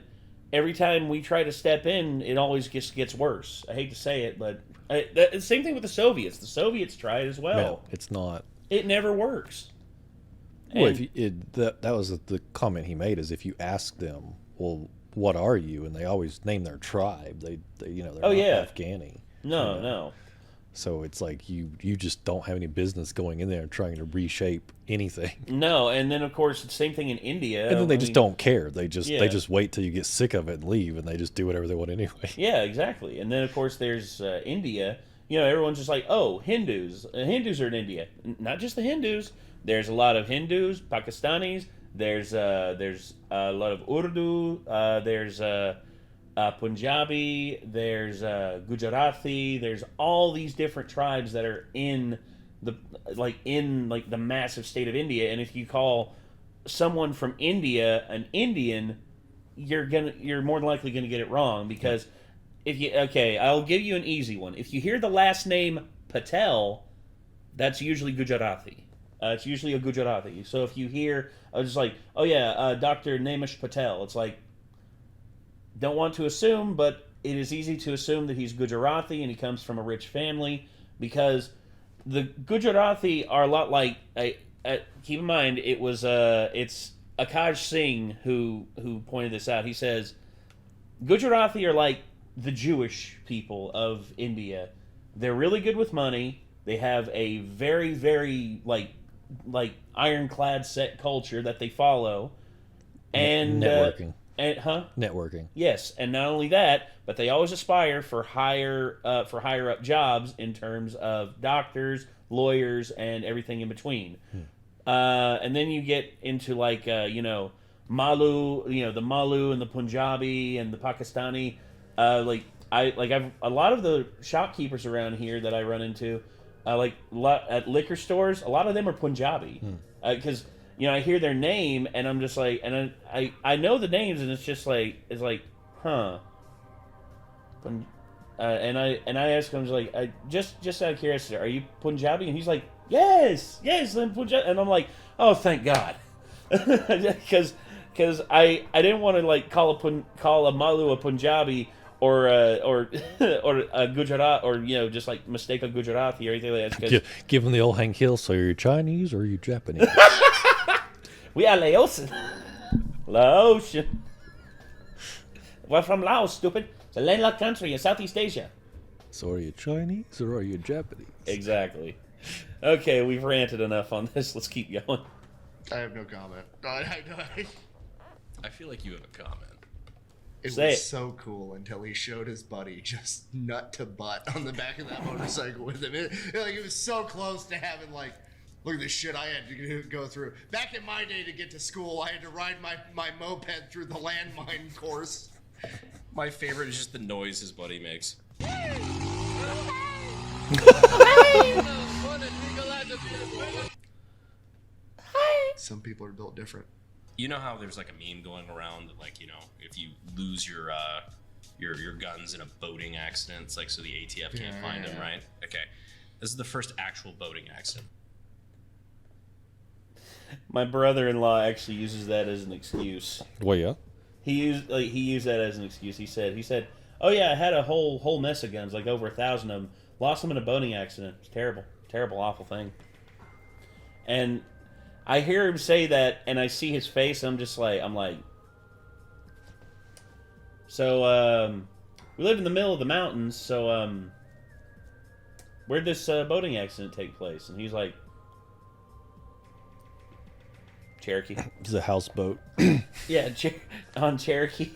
every time we try to step in, it always gets worse. I hate to say it, but the same thing with the Soviets. The Soviets tried as well. No, it's not. It never works. Well, that was the comment he made, is if you ask them, well, what are you? And they always name their tribe. They're not Afghani. No. So it's like you just don't have any business going in there and trying to reshape anything. No, and then of course the same thing in India. And then they just don't care. They just wait till you get sick of it and leave, and they just do whatever they want anyway. Yeah, exactly. And then of course there's India. Everyone's just like, oh, Hindus. Hindus are in India. Not just the Hindus. There's a lot of Hindus, Pakistanis. There's a lot of Urdu. There's Punjabi. There's Gujarati. There's all these different tribes that are in the massive state of India. And if you call someone from India an Indian, you're more than likely gonna get it wrong, because I'll give you an easy one. If you hear the last name Patel, that's usually Gujarati. It's usually a Gujarati. So if you hear, just like, oh yeah, Dr. Namesh Patel, it's like, don't want to assume, but it is easy to assume that he's Gujarati and he comes from a rich family, because the Gujarati are a lot like, keep in mind, it's Akaj Singh who pointed this out. He says, Gujarati are like the Jewish people of India. They're really good with money. They have a very, very, like ironclad set culture that they follow, and networking. Networking. Yes, and not only that, but they always aspire for higher up jobs in terms of doctors, lawyers, and everything in between. And then you get into Malu, the Malu and the Punjabi and the Pakistani. I've a lot of the shopkeepers around here that I run into. At liquor stores, a lot of them are Punjabi, because I hear their name and I'm just like, and I know the names, and it's huh. And I ask him, just out of curiosity, are you Punjabi? And he's like, yes, I'm Punjabi, and I'm like, oh, thank God, because I didn't want to call a Malu a Punjabi. Or a Gujarat, or just mistake a Gujarati or anything like that. Give them the old Hank Hill. So are you Chinese or are you Japanese? We are Laotian. Laotian. We're from Laos, stupid. It's a landlocked country in Southeast Asia. So are you Chinese or are you Japanese? Exactly. Okay, we've ranted enough on this. Let's keep going. I have no comment. I feel like you have a comment. It was so cool until he showed his buddy just nut to butt on the back of that motorcycle with him. It was so close to having look at the shit I had to go through. Back in my day to get to school, I had to ride my moped through the landmine course. My favorite is just the noise his buddy makes. Some people are built different. You know how there's a meme going around that if you lose your guns in a boating accident, it's so the ATF can't find them, right? Okay. This is the first actual boating accident. My brother-in-law actually uses that as an excuse. Well, yeah. He used that as an excuse. He said, oh yeah, I had a whole mess of guns, over 1,000 of them. Lost them in a boating accident. It's terrible, awful thing. And I hear him say that, and I see his face, and I'm like, so, we live in the middle of the mountains, so, where'd this, boating accident take place? And he's like, Cherokee. It's a houseboat. Yeah, on Cherokee.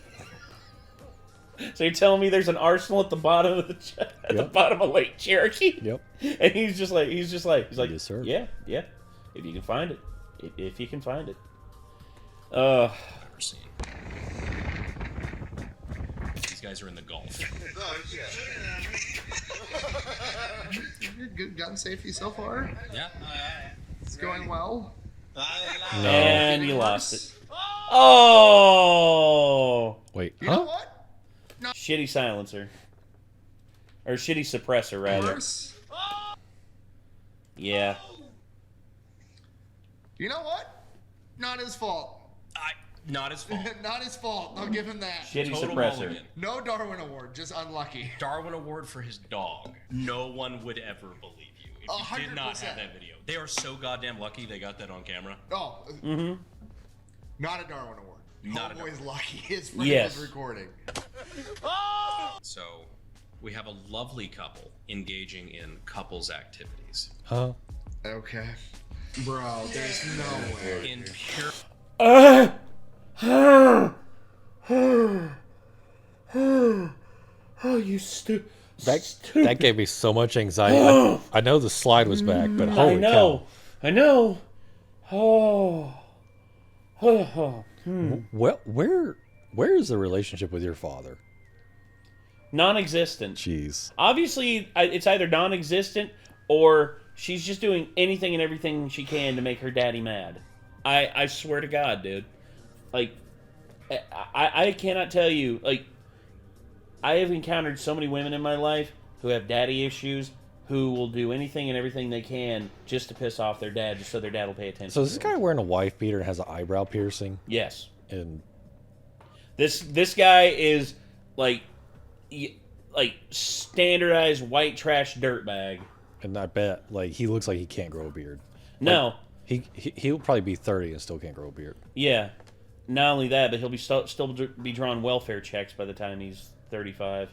So you're telling me there's an arsenal at the bottom of the bottom of Lake Cherokee? Yep. And he's like, yes, sir. Yeah, if you can find it. If you can find it. Never seen. These guys are in the Gulf. You're good gun safety so far? Yeah. It's going well. No. And you lost it. Oh! Wait, you know what? No. Shitty silencer. Or shitty suppressor, rather. Yeah. You know what? Not his fault. Not his fault. Not his fault. I'll give him that. Shitty Total suppressor. mulligan. No Darwin Award, just unlucky. Darwin Award for his dog. No one would ever believe you if you did not have 100%. that video. They are so goddamn lucky they got that on camera. Oh. Not a Darwin Award. Not a Homeboy's Darwin. lucky. His friend Yes. was recording. So, we have a lovely couple engaging in couples activities. Huh? Okay. Bro, there's no way. In pure... Oh, you stupid. That gave me so much anxiety. I know the slide was back, but holy cow. I know. Oh. Well, where is the relationship with your father? Non-existent. Jeez. Obviously, it's either non-existent or she's just doing anything and everything she can to make her daddy mad. I swear to God, dude. Like, I cannot tell you, like, I have encountered so many women in my life who have daddy issues, who will do anything and everything they can just to piss off their dad, just so their dad will pay attention. So is to this them. guy wearing a wife beater and has an eyebrow piercing? Yes. And This guy is like standardized white trash dirtbag. and I bet like he looks like he can't grow a beard. No. He'll probably be 30 and still can't grow a beard. Yeah. Not only that, but he'll be still be drawing welfare checks by the time he's 35.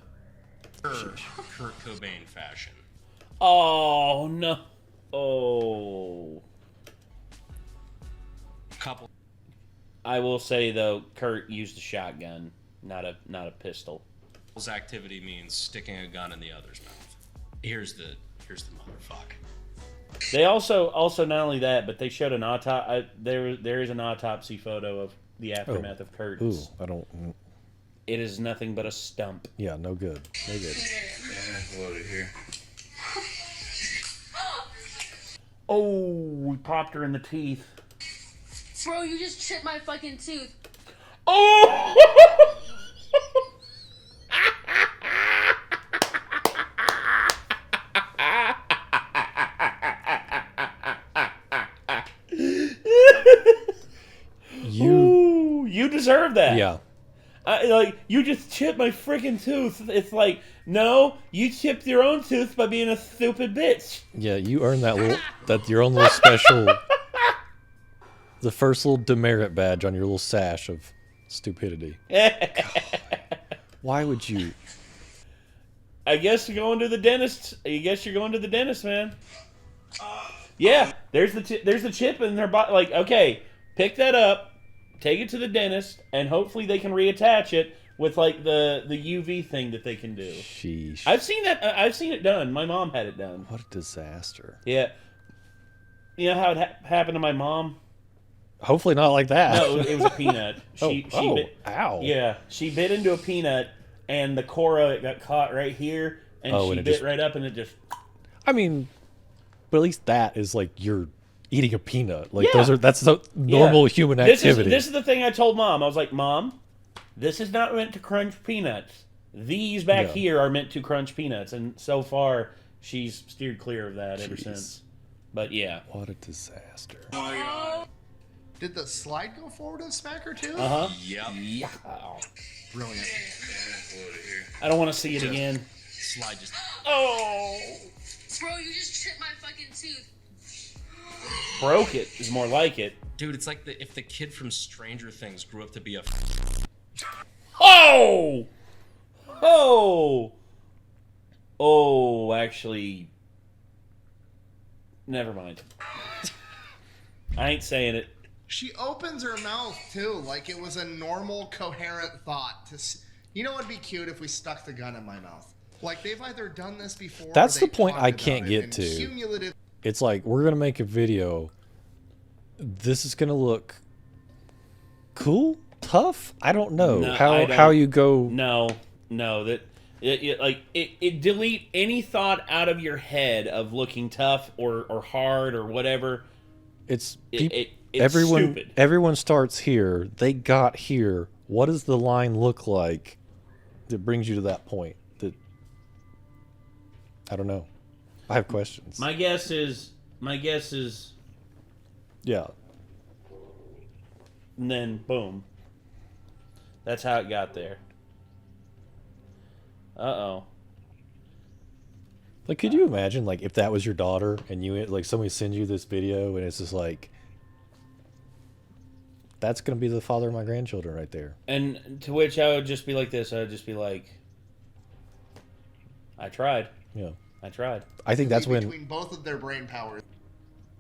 Kurt Cobain fashion. Oh no! Oh. Couple. I will say though, Kurt used a shotgun, not a pistol. Activity means sticking a gun in the other's mouth. Here's the motherfucker. They also not only that, but they showed an there is an autopsy photo of the aftermath of Kurt's. Ooh, I don't. It is nothing but a stump. Yeah, no good. No good. Here. Oh, we popped her in the teeth. Bro, you just chipped my fucking tooth. Oh! You deserve that. Yeah. Like, you just chipped my freaking tooth. It's like, no, you chipped your own tooth by being a stupid bitch. Yeah, you earned that your own little special, the first little demerit badge on your little sash of stupidity. Why would you? I guess you're going to the dentist. I guess you're going to the dentist, man. Yeah, there's the chip in their body. Like, okay, pick that up. Take it to the dentist, and hopefully they can reattach it with like the UV thing that they can do. Sheesh. I've seen that. I've seen it done. My mom had it done. What a disaster. Yeah. You know how it happened to my mom? Hopefully not like that. No, it was a peanut. She bit, ow. Yeah, she bit into a peanut, and the cora got caught right here, and she bit right up, and it just. I mean, but at least that is like you're eating a peanut. Like that's the normal human activity. This is the thing I told Mom. I was like, Mom, this is not meant to crunch peanuts. These back here are meant to crunch peanuts, and so far she's steered clear of that ever since. But yeah, what a disaster. Did the slide go forward and smack her too? Uh huh. Yep. Yeah. Brilliant. I don't want to see it again. Slide just. Oh. Bro, you just chipped my fucking tooth. Broke it is more like it. Dude, it's like if the kid from Stranger Things grew up to be a. Oh! Actually, never mind. I ain't saying it. She opens her mouth too, like it was a normal, coherent thought. You know what'd be cute if we stuck the gun in my mouth? Like they've either done this before. That's or the they point talked I about can't it, get and to. Cumulative. It's like we're gonna make a video. This is gonna look cool, tough. I don't know how you go. No, that it delete any thought out of your head of looking tough or hard or whatever. It's everyone. Stupid. Everyone starts here. They got here. What does the line look like that brings you to that point? That I don't know. I have questions. My guess is. Yeah. And then boom. That's how it got there. Uh-oh. Like, could you imagine, like, if that was your daughter and you, like, somebody sends you this video and it's just like, that's going to be the father of my grandchildren right there. And to which I would just be like this. I would just be like, I tried. Yeah. I tried. I think that's when... Between both of their brain powers.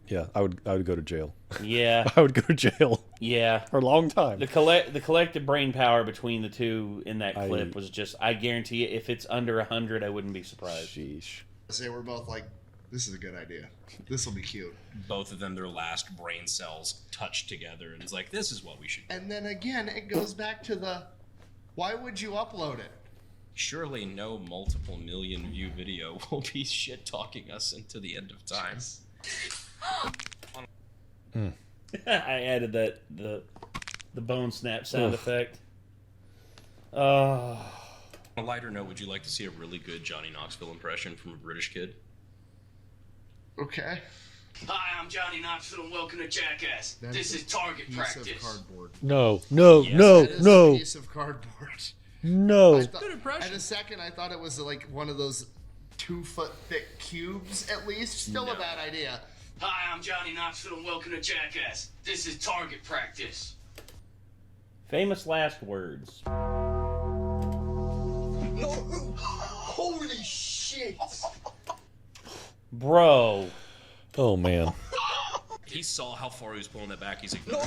Yeah, I would go to jail. Yeah. I would go to jail. Yeah. For a long time. The collective brain power between the two in that clip was just, I guarantee you, if it's under 100, I wouldn't be surprised. Sheesh. Say we're both like, this is a good idea. This will be cute. Both of them, their last brain cells touch together, and it's like, this is what we should do. And then again, it goes back to the, why would you upload it? Surely no multiple million view video will be shit talking us into the end of time. I added that the bone snap sound effect. On a lighter note, would you like to see a really good Johnny Knoxville impression from a British kid? Okay. Hi, I'm Johnny Knoxville and welcome to Jackass. This is target piece practice. Of cardboard. No. That is a piece of cardboard. No. Good impression. At a second, I thought it was like one of those 2-foot thick cubes, at least. Still a bad idea. Hi, I'm Johnny Knoxville and welcome to Jackass. This is target practice. Famous last words. No, holy shit. Bro. Oh, man. He saw how far he was pulling that back. He's like, no.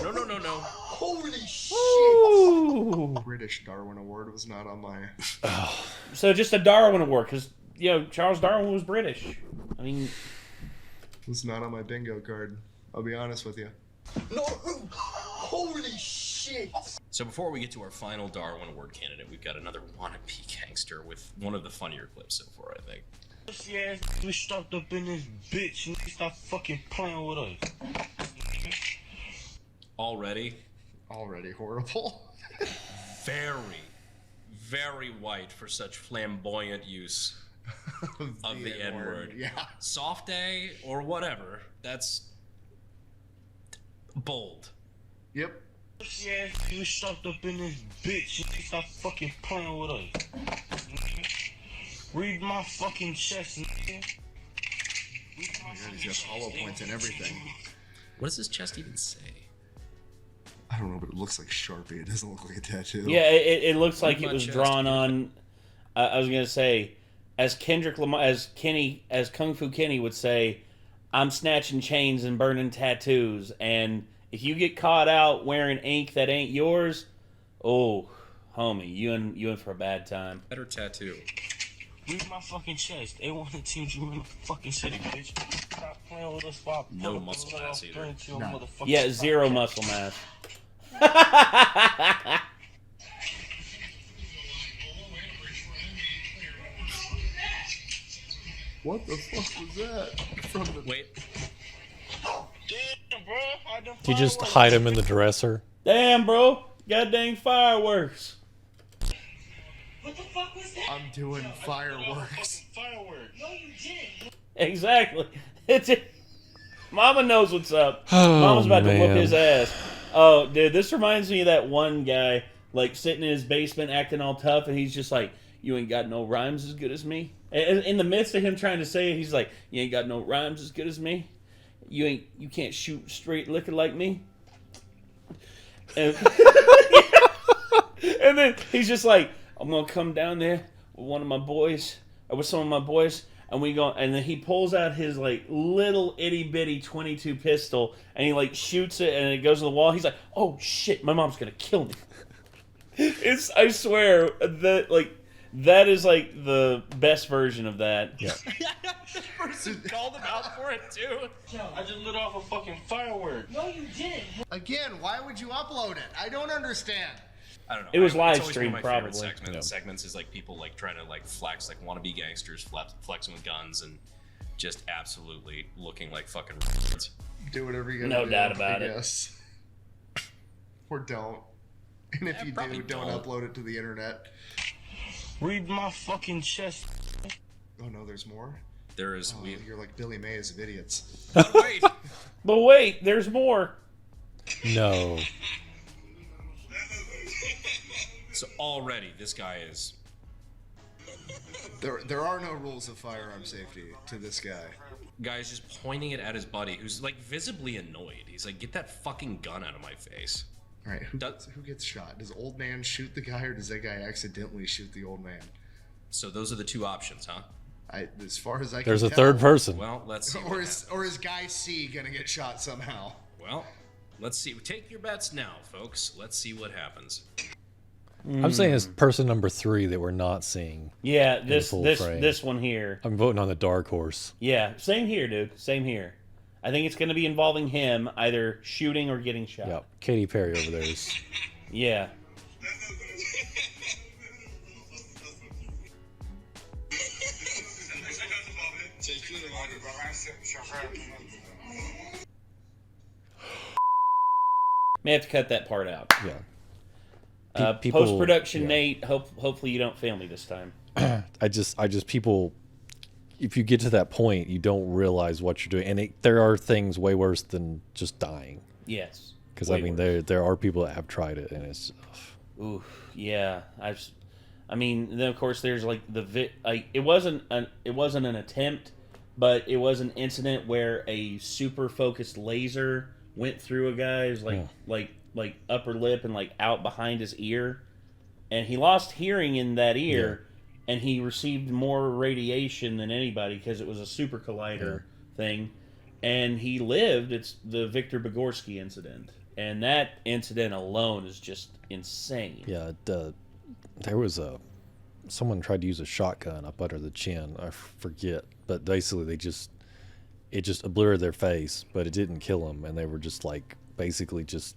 Holy shit. Ooh. British Darwin Award was not on my... So just a Darwin Award, because, you know, Charles Darwin was British. I mean... It was not on my bingo card. I'll be honest with you. No, holy shit. So before we get to our final Darwin Award candidate, we've got another wannabe gangster with one of the funnier clips so far, I think. Yeah, we stopped up in this bitch and stop fucking playing with us. Already horrible. Very white for such flamboyant use of the N-word. Yeah. Soft A or whatever. That's bold. Yep. Yeah, we stopped up in this bitch and stop fucking playing with us. Read my fucking chest, nigga. He's got hollow points and everything. What does his chest even say? I don't know, but it looks like Sharpie. It doesn't look like a tattoo. Yeah, it looks like it was drawn on... I was going to say, as Kendrick Lamar, as Kung Fu Kenny would say, I'm snatching chains and burning tattoos, and if you get caught out wearing ink that ain't yours, oh, homie, you in for a bad time. Better tattoo. Read my fucking chest. They want to team you in the fucking city, bitch. Stop playing with us. No muscle mass either. No. Yeah, zero muscle mass. What the fuck was that? From the... Wait. Damn, bro. You just hide him in the dresser. Damn, bro. God dang fireworks. What the fuck was that? I'm doing fireworks. Fireworks. No, you didn't. Exactly. Mama knows what's up. Oh, Mama's about to whoop man. his ass. Oh, dude, this reminds me of that one guy, like, sitting in his basement acting all tough, and he's just like, you ain't got no rhymes as good as me. And in the midst of him trying to say it, he's like, you ain't got no rhymes as good as me. You can't shoot straight liquor like me. And, and then he's just like, I'm gonna come down there with one of my boys, or with some of my boys, and we go, and then he pulls out his like little itty bitty 22 pistol, and he like shoots it, and it goes to the wall. He's like, "Oh shit, my mom's gonna kill me." I swear that is like the best version of that. Yeah. This person called him out for it too. I just lit off a fucking firework. No, you didn't. Again, why would you upload it? I don't understand. I don't know. It was live it's always streamed, one of my favorite probably. segments is like people like trying to like flex, like wannabe gangsters flexing with guns and just absolutely looking like fucking retards. Do whatever you gotta No do. doubt about it. Yes. Or don't. And if you do, don't upload it to the internet. Read my fucking chest. Oh no, there's more? There is. Oh, you're like Billy Mays of idiots. Wait. But wait, there's more. No. So already, this guy is... There are no rules of firearm safety to this guy. Guy's just pointing it at his buddy, who's like visibly annoyed. He's like, "Get that fucking gun out of my face." All right, who gets shot? Does old man shoot the guy, or does that guy accidentally shoot the old man? So those are the two options, huh? As far as I can There's a tell, third person. Well, let's see. Or is guy C gonna get shot somehow? Well, let's see. Take your bets now, folks. Let's see what happens. I'm saying it's person number 3 that we're not seeing. Yeah, in the full frame. this one here. I'm voting on the dark horse. Yeah, same here, dude. Same here. I think it's going to be involving him either shooting or getting shot. Yep. Katy Perry over there is. Yeah. May have to cut that part out. Yeah. Post-production, yeah. Nate. Hopefully you don't fail me this time. I just people. If you get to that point, you don't realize what you're doing, and there are things way worse than just dying. Yes. Because I mean, there are people that have tried it, and it's. Ooh, yeah. I mean, then of course there's like it wasn't an attempt, but it was an incident where a super focused laser went through a guy's like upper lip and like out behind his ear, and he lost hearing in that ear, and he received more radiation than anybody because it was a super collider thing, and he lived. It's the Victor Bogorsky incident, and that incident alone is just insane. Yeah, there was someone tried to use a shotgun up under the chin. I forget, but basically it just obliterated their face, but it didn't kill them, and they were just like basically just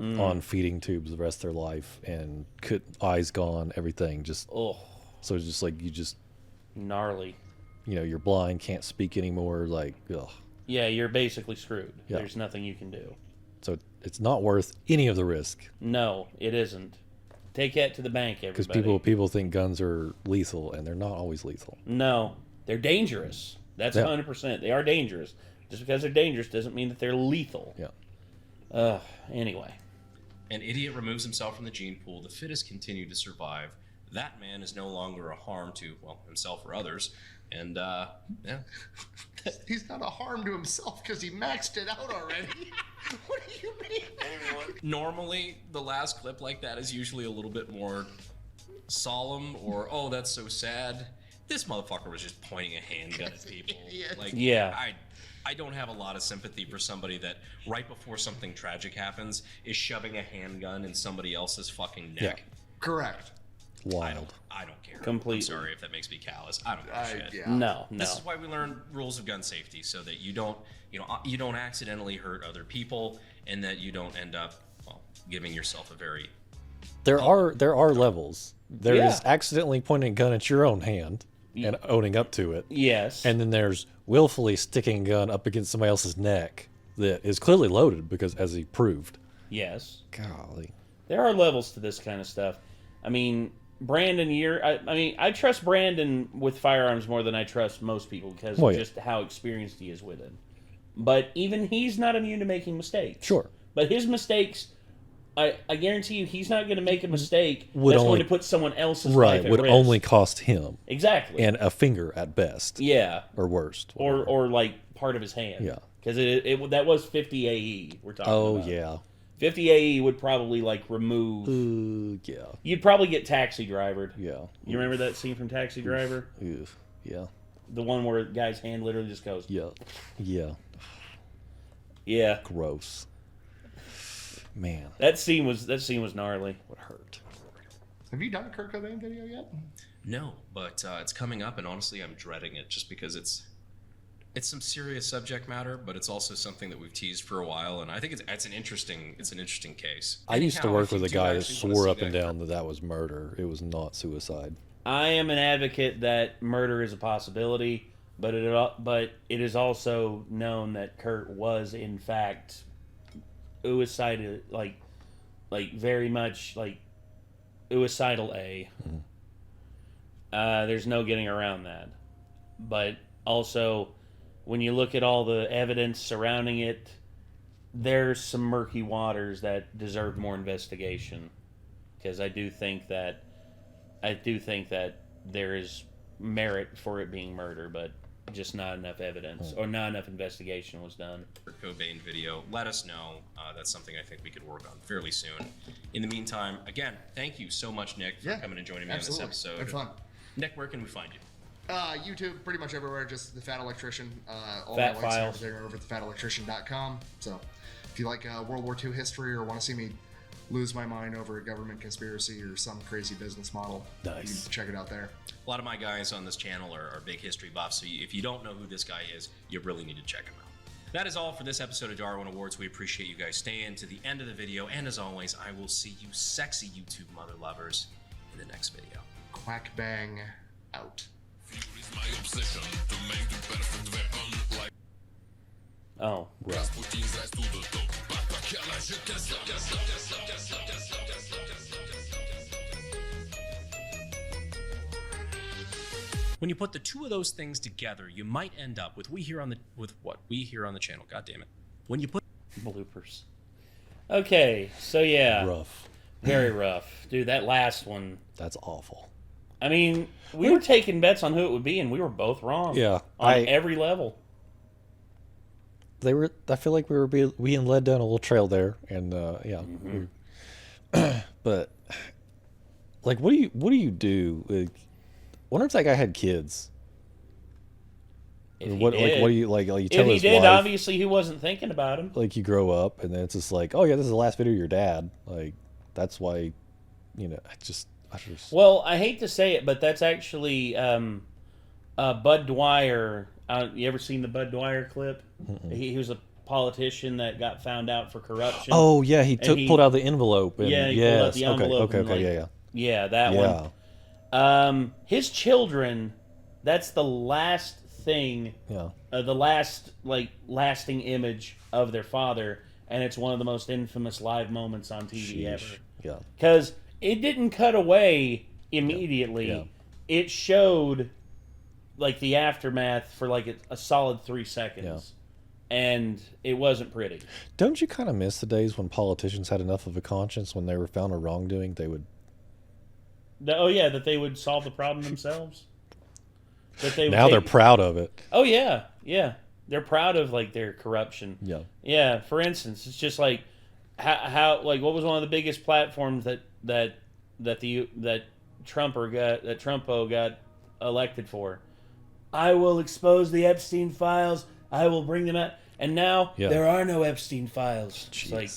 on feeding tubes the rest of their life, and eyes gone, everything just. Oh. So it's just like you just gnarly. You know, you're blind, can't speak anymore. Like, ugh. Yeah, you're basically screwed. Yeah. There's nothing you can do. So it's not worth any of the risk. No, it isn't. Take that to the bank, everybody. Because people think guns are lethal, and they're not always lethal. No, they're dangerous. That's 100%. They are dangerous. Just because they're dangerous doesn't mean that they're lethal. Yeah. Anyway. An idiot removes himself from the gene pool. The fittest continue to survive. That man is no longer a harm to, well, himself or others. And, yeah. He's not a harm to himself because he maxed it out already. What do you mean? Normally, the last clip like that is usually a little bit more solemn or, oh, that's so sad. This motherfucker was just pointing a handgun at people. I don't have a lot of sympathy for somebody that right before something tragic happens is shoving a handgun in somebody else's fucking neck. Yeah. Correct. Wild. I don't care. Completely. I'm sorry if that makes me callous. I don't give a shit. Yeah. No. This is why we learn rules of gun safety, so that you don't accidentally hurt other people, and that you don't end up giving yourself a very. There are levels. There is accidentally pointing a gun at your own hand and owning up to it. Yes. And then there's willfully sticking a gun up against somebody else's neck that is clearly loaded because, as he proved. Yes. Golly. There are levels to this kind of stuff. I mean, Brandon, I trust Brandon with firearms more than I trust most people because of just how experienced he is with it. But even he's not immune to making mistakes. Sure. But his mistakes, I guarantee you, he's not going to make a mistake that's going to put someone else's life at would risk. only cost him. Exactly. And a finger at best. Yeah. Or worst. Or like part of his hand. Yeah. Because that was 50 AE we're talking about. Oh, yeah. 50 AE would probably like remove. Yeah. You'd probably get Taxi Drivered. Yeah. You remember that scene from Taxi Driver? Yeah. The one where the guy's hand literally just goes. Yeah. Yeah. Yeah. Gross. Man. That scene was gnarly. Would hurt. Have you done a Kurt Cobain video yet? No, but it's coming up, and honestly, I'm dreading it just because it's some serious subject matter, but it's also something that we've teased for a while, and I think it's an interesting case. I used to work with a guy that swore up and down that was murder. It was not suicide. I am an advocate that murder is a possibility, but it is also known that Kurt was in fact suicidal, like very much like suicidal. There's no getting around that, but also, when you look at all the evidence surrounding it, there's some murky waters that deserve more investigation. because I do think that there is merit for it being murder, but just not enough evidence or not enough investigation was done. Cobain video, let us know. That's something I think we could work on fairly soon. In the meantime, again, thank you so much, Nick, for coming and joining me on this episode. Had fun. Nick, where can we find you? YouTube, pretty much everywhere, just the Fat Electrician. All Fat my links Files. are over at thefatelectrician.com. So if you like World War II history or want to see me lose my mind over a government conspiracy or some crazy business model, you can check it out there. A lot of my guys on this channel are big history buffs, so if you don't know who this guy is, you really need to check him out. That is all for this episode of Darwin Awards. We appreciate you guys staying to the end of the video, and as always, I will see you sexy YouTube mother lovers in the next video. Quack bang out. Oh, rough. When you put the two of those things together, you might end up with what we here on the channel. God damn it! When you put bloopers. Okay, so yeah, rough, very rough, dude. That last one, that's awful. I mean, we were taking bets on who it would be, and we were both wrong. Yeah, on every level. I feel like we were being led down a little trail there, and yeah. But like, what do you do? Like, wonder if that guy had kids. If what he did, like? What do you like? You tell if he his did, wife, obviously he wasn't thinking about him. Like, you grow up, and then it's just like, oh yeah, this is the last video of your dad. Like, that's why, you know, I just. Well, I hate to say it, but that's actually Bud Dwyer. You ever seen the Bud Dwyer clip? He was a politician that got found out for corruption. Oh yeah, he pulled out the envelope. And, yeah, he pulled out the envelope. Okay, yeah, that one. His children. That's the last thing. Yeah. The last lasting image of their father, and it's one of the most infamous live moments on TV ever. Yeah. Because it didn't cut away immediately. Yeah. It showed like the aftermath for like a solid 3 seconds. And it wasn't pretty. Don't you kind of miss the days when politicians had enough of a conscience when they were found a wrongdoing, they would... Oh, yeah, that they would solve the problem themselves? That they now they're proud of it. Oh, yeah, yeah. They're proud of, like, their corruption. Yeah. Yeah, for instance, it's just like, how like, what was one of the biggest platforms that Trumpo got elected for? I will expose the Epstein files. I will bring them out. And now there are no Epstein files. Jeez. It's like,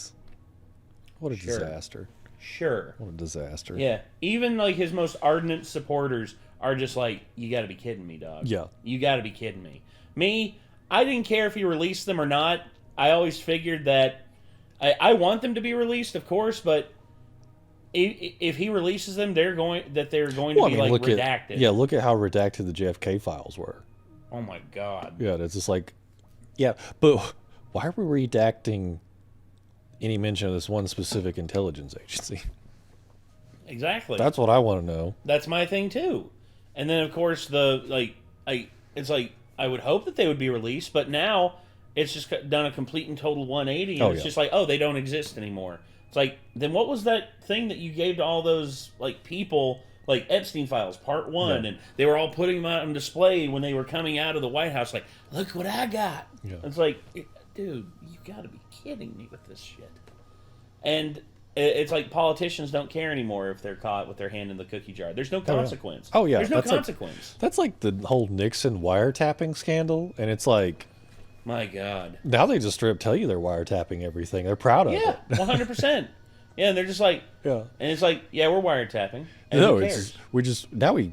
what a disaster. Sure. What a disaster. Yeah. Even like his most ardent supporters are just like, you got to be kidding me, dog. Yeah. You got to be kidding me. Me, I didn't care if he released them or not. I always figured that I want them to be released, of course, but if he releases them, they're going to be redacted. Look at how redacted the JFK files were. Oh my God. Yeah, it's just like, yeah, but why are we redacting any mention of this one specific intelligence agency? Exactly. That's what I want to know. That's my thing too. And then of course it's like I would hope that they would be released, but now it's just done a complete and total 180, and it's just like, oh, they don't exist anymore. It's like, then what was that thing that you gave to all those like people, like Epstein files Part 1, and they were all putting them out on display when they were coming out of the White House, like, look what I got. Yeah. It's like, dude, you got to be kidding me with this shit. And it's like politicians don't care anymore if they're caught with their hand in the cookie jar. There's no consequence. Oh yeah, there's no consequence. That's like the whole Nixon wiretapping scandal, and it's like, my God. Now they just straight up tell you they're wiretapping everything. They're proud of it. Yeah, 100%. Yeah, and they're just like, and it's like, yeah, we're wiretapping. And no, who cares?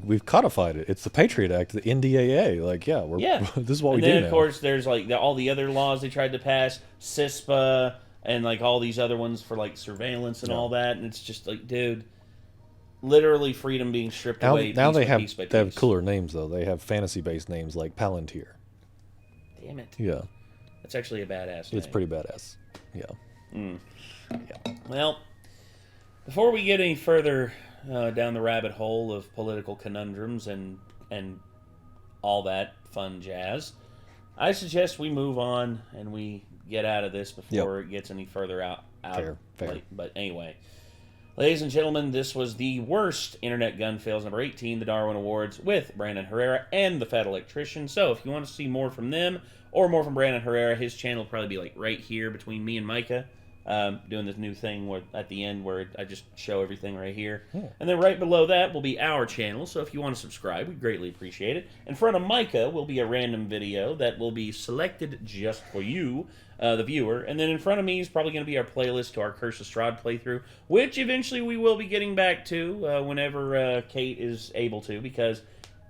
we've codified it. It's the Patriot Act, the NDAA. Like, this is what we do now. And then, of course, there's like all the other laws they tried to pass, CISPA, and like all these other ones for like surveillance and all that. And it's just like, dude, literally freedom being stripped away. Now they have cooler names, though. They have fantasy-based names like Palantir. Damn it. Yeah. That's actually a badass name. It's pretty badass. Yeah. Yeah. Well, before we get any further down the rabbit hole of political conundrums and all that fun jazz, I suggest we move on and we get out of this before it gets any further out. Fair. But anyway, Ladies and gentlemen, this was the worst internet gun fails number 18, the Darwin Awards, with Brandon Herrera and the Fat Electrician. So if you want to see more from them, or more from Brandon Herrera, his channel will probably be like right here between me and Micah, doing this new thing where at the end where I just show everything right here. And then right below that will be our channel, so if you want to subscribe, we'd greatly appreciate it. In front of Micah will be a random video that will be selected just for you, the viewer. And then in front of me is probably going to be our playlist to our Curse of Strahd playthrough, which eventually we will be getting back to whenever Kate is able to, because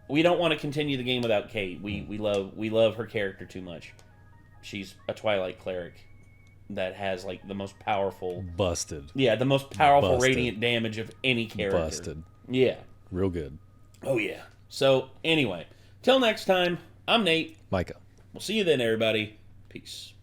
we don't want to continue the game without Kate. We love her character too much. She's a Twilight cleric that has like the most powerful the most powerful radiant damage of any character. Real good. Oh yeah. So anyway, till next time, I'm Nate. Micah. We'll see you then, everybody. Peace.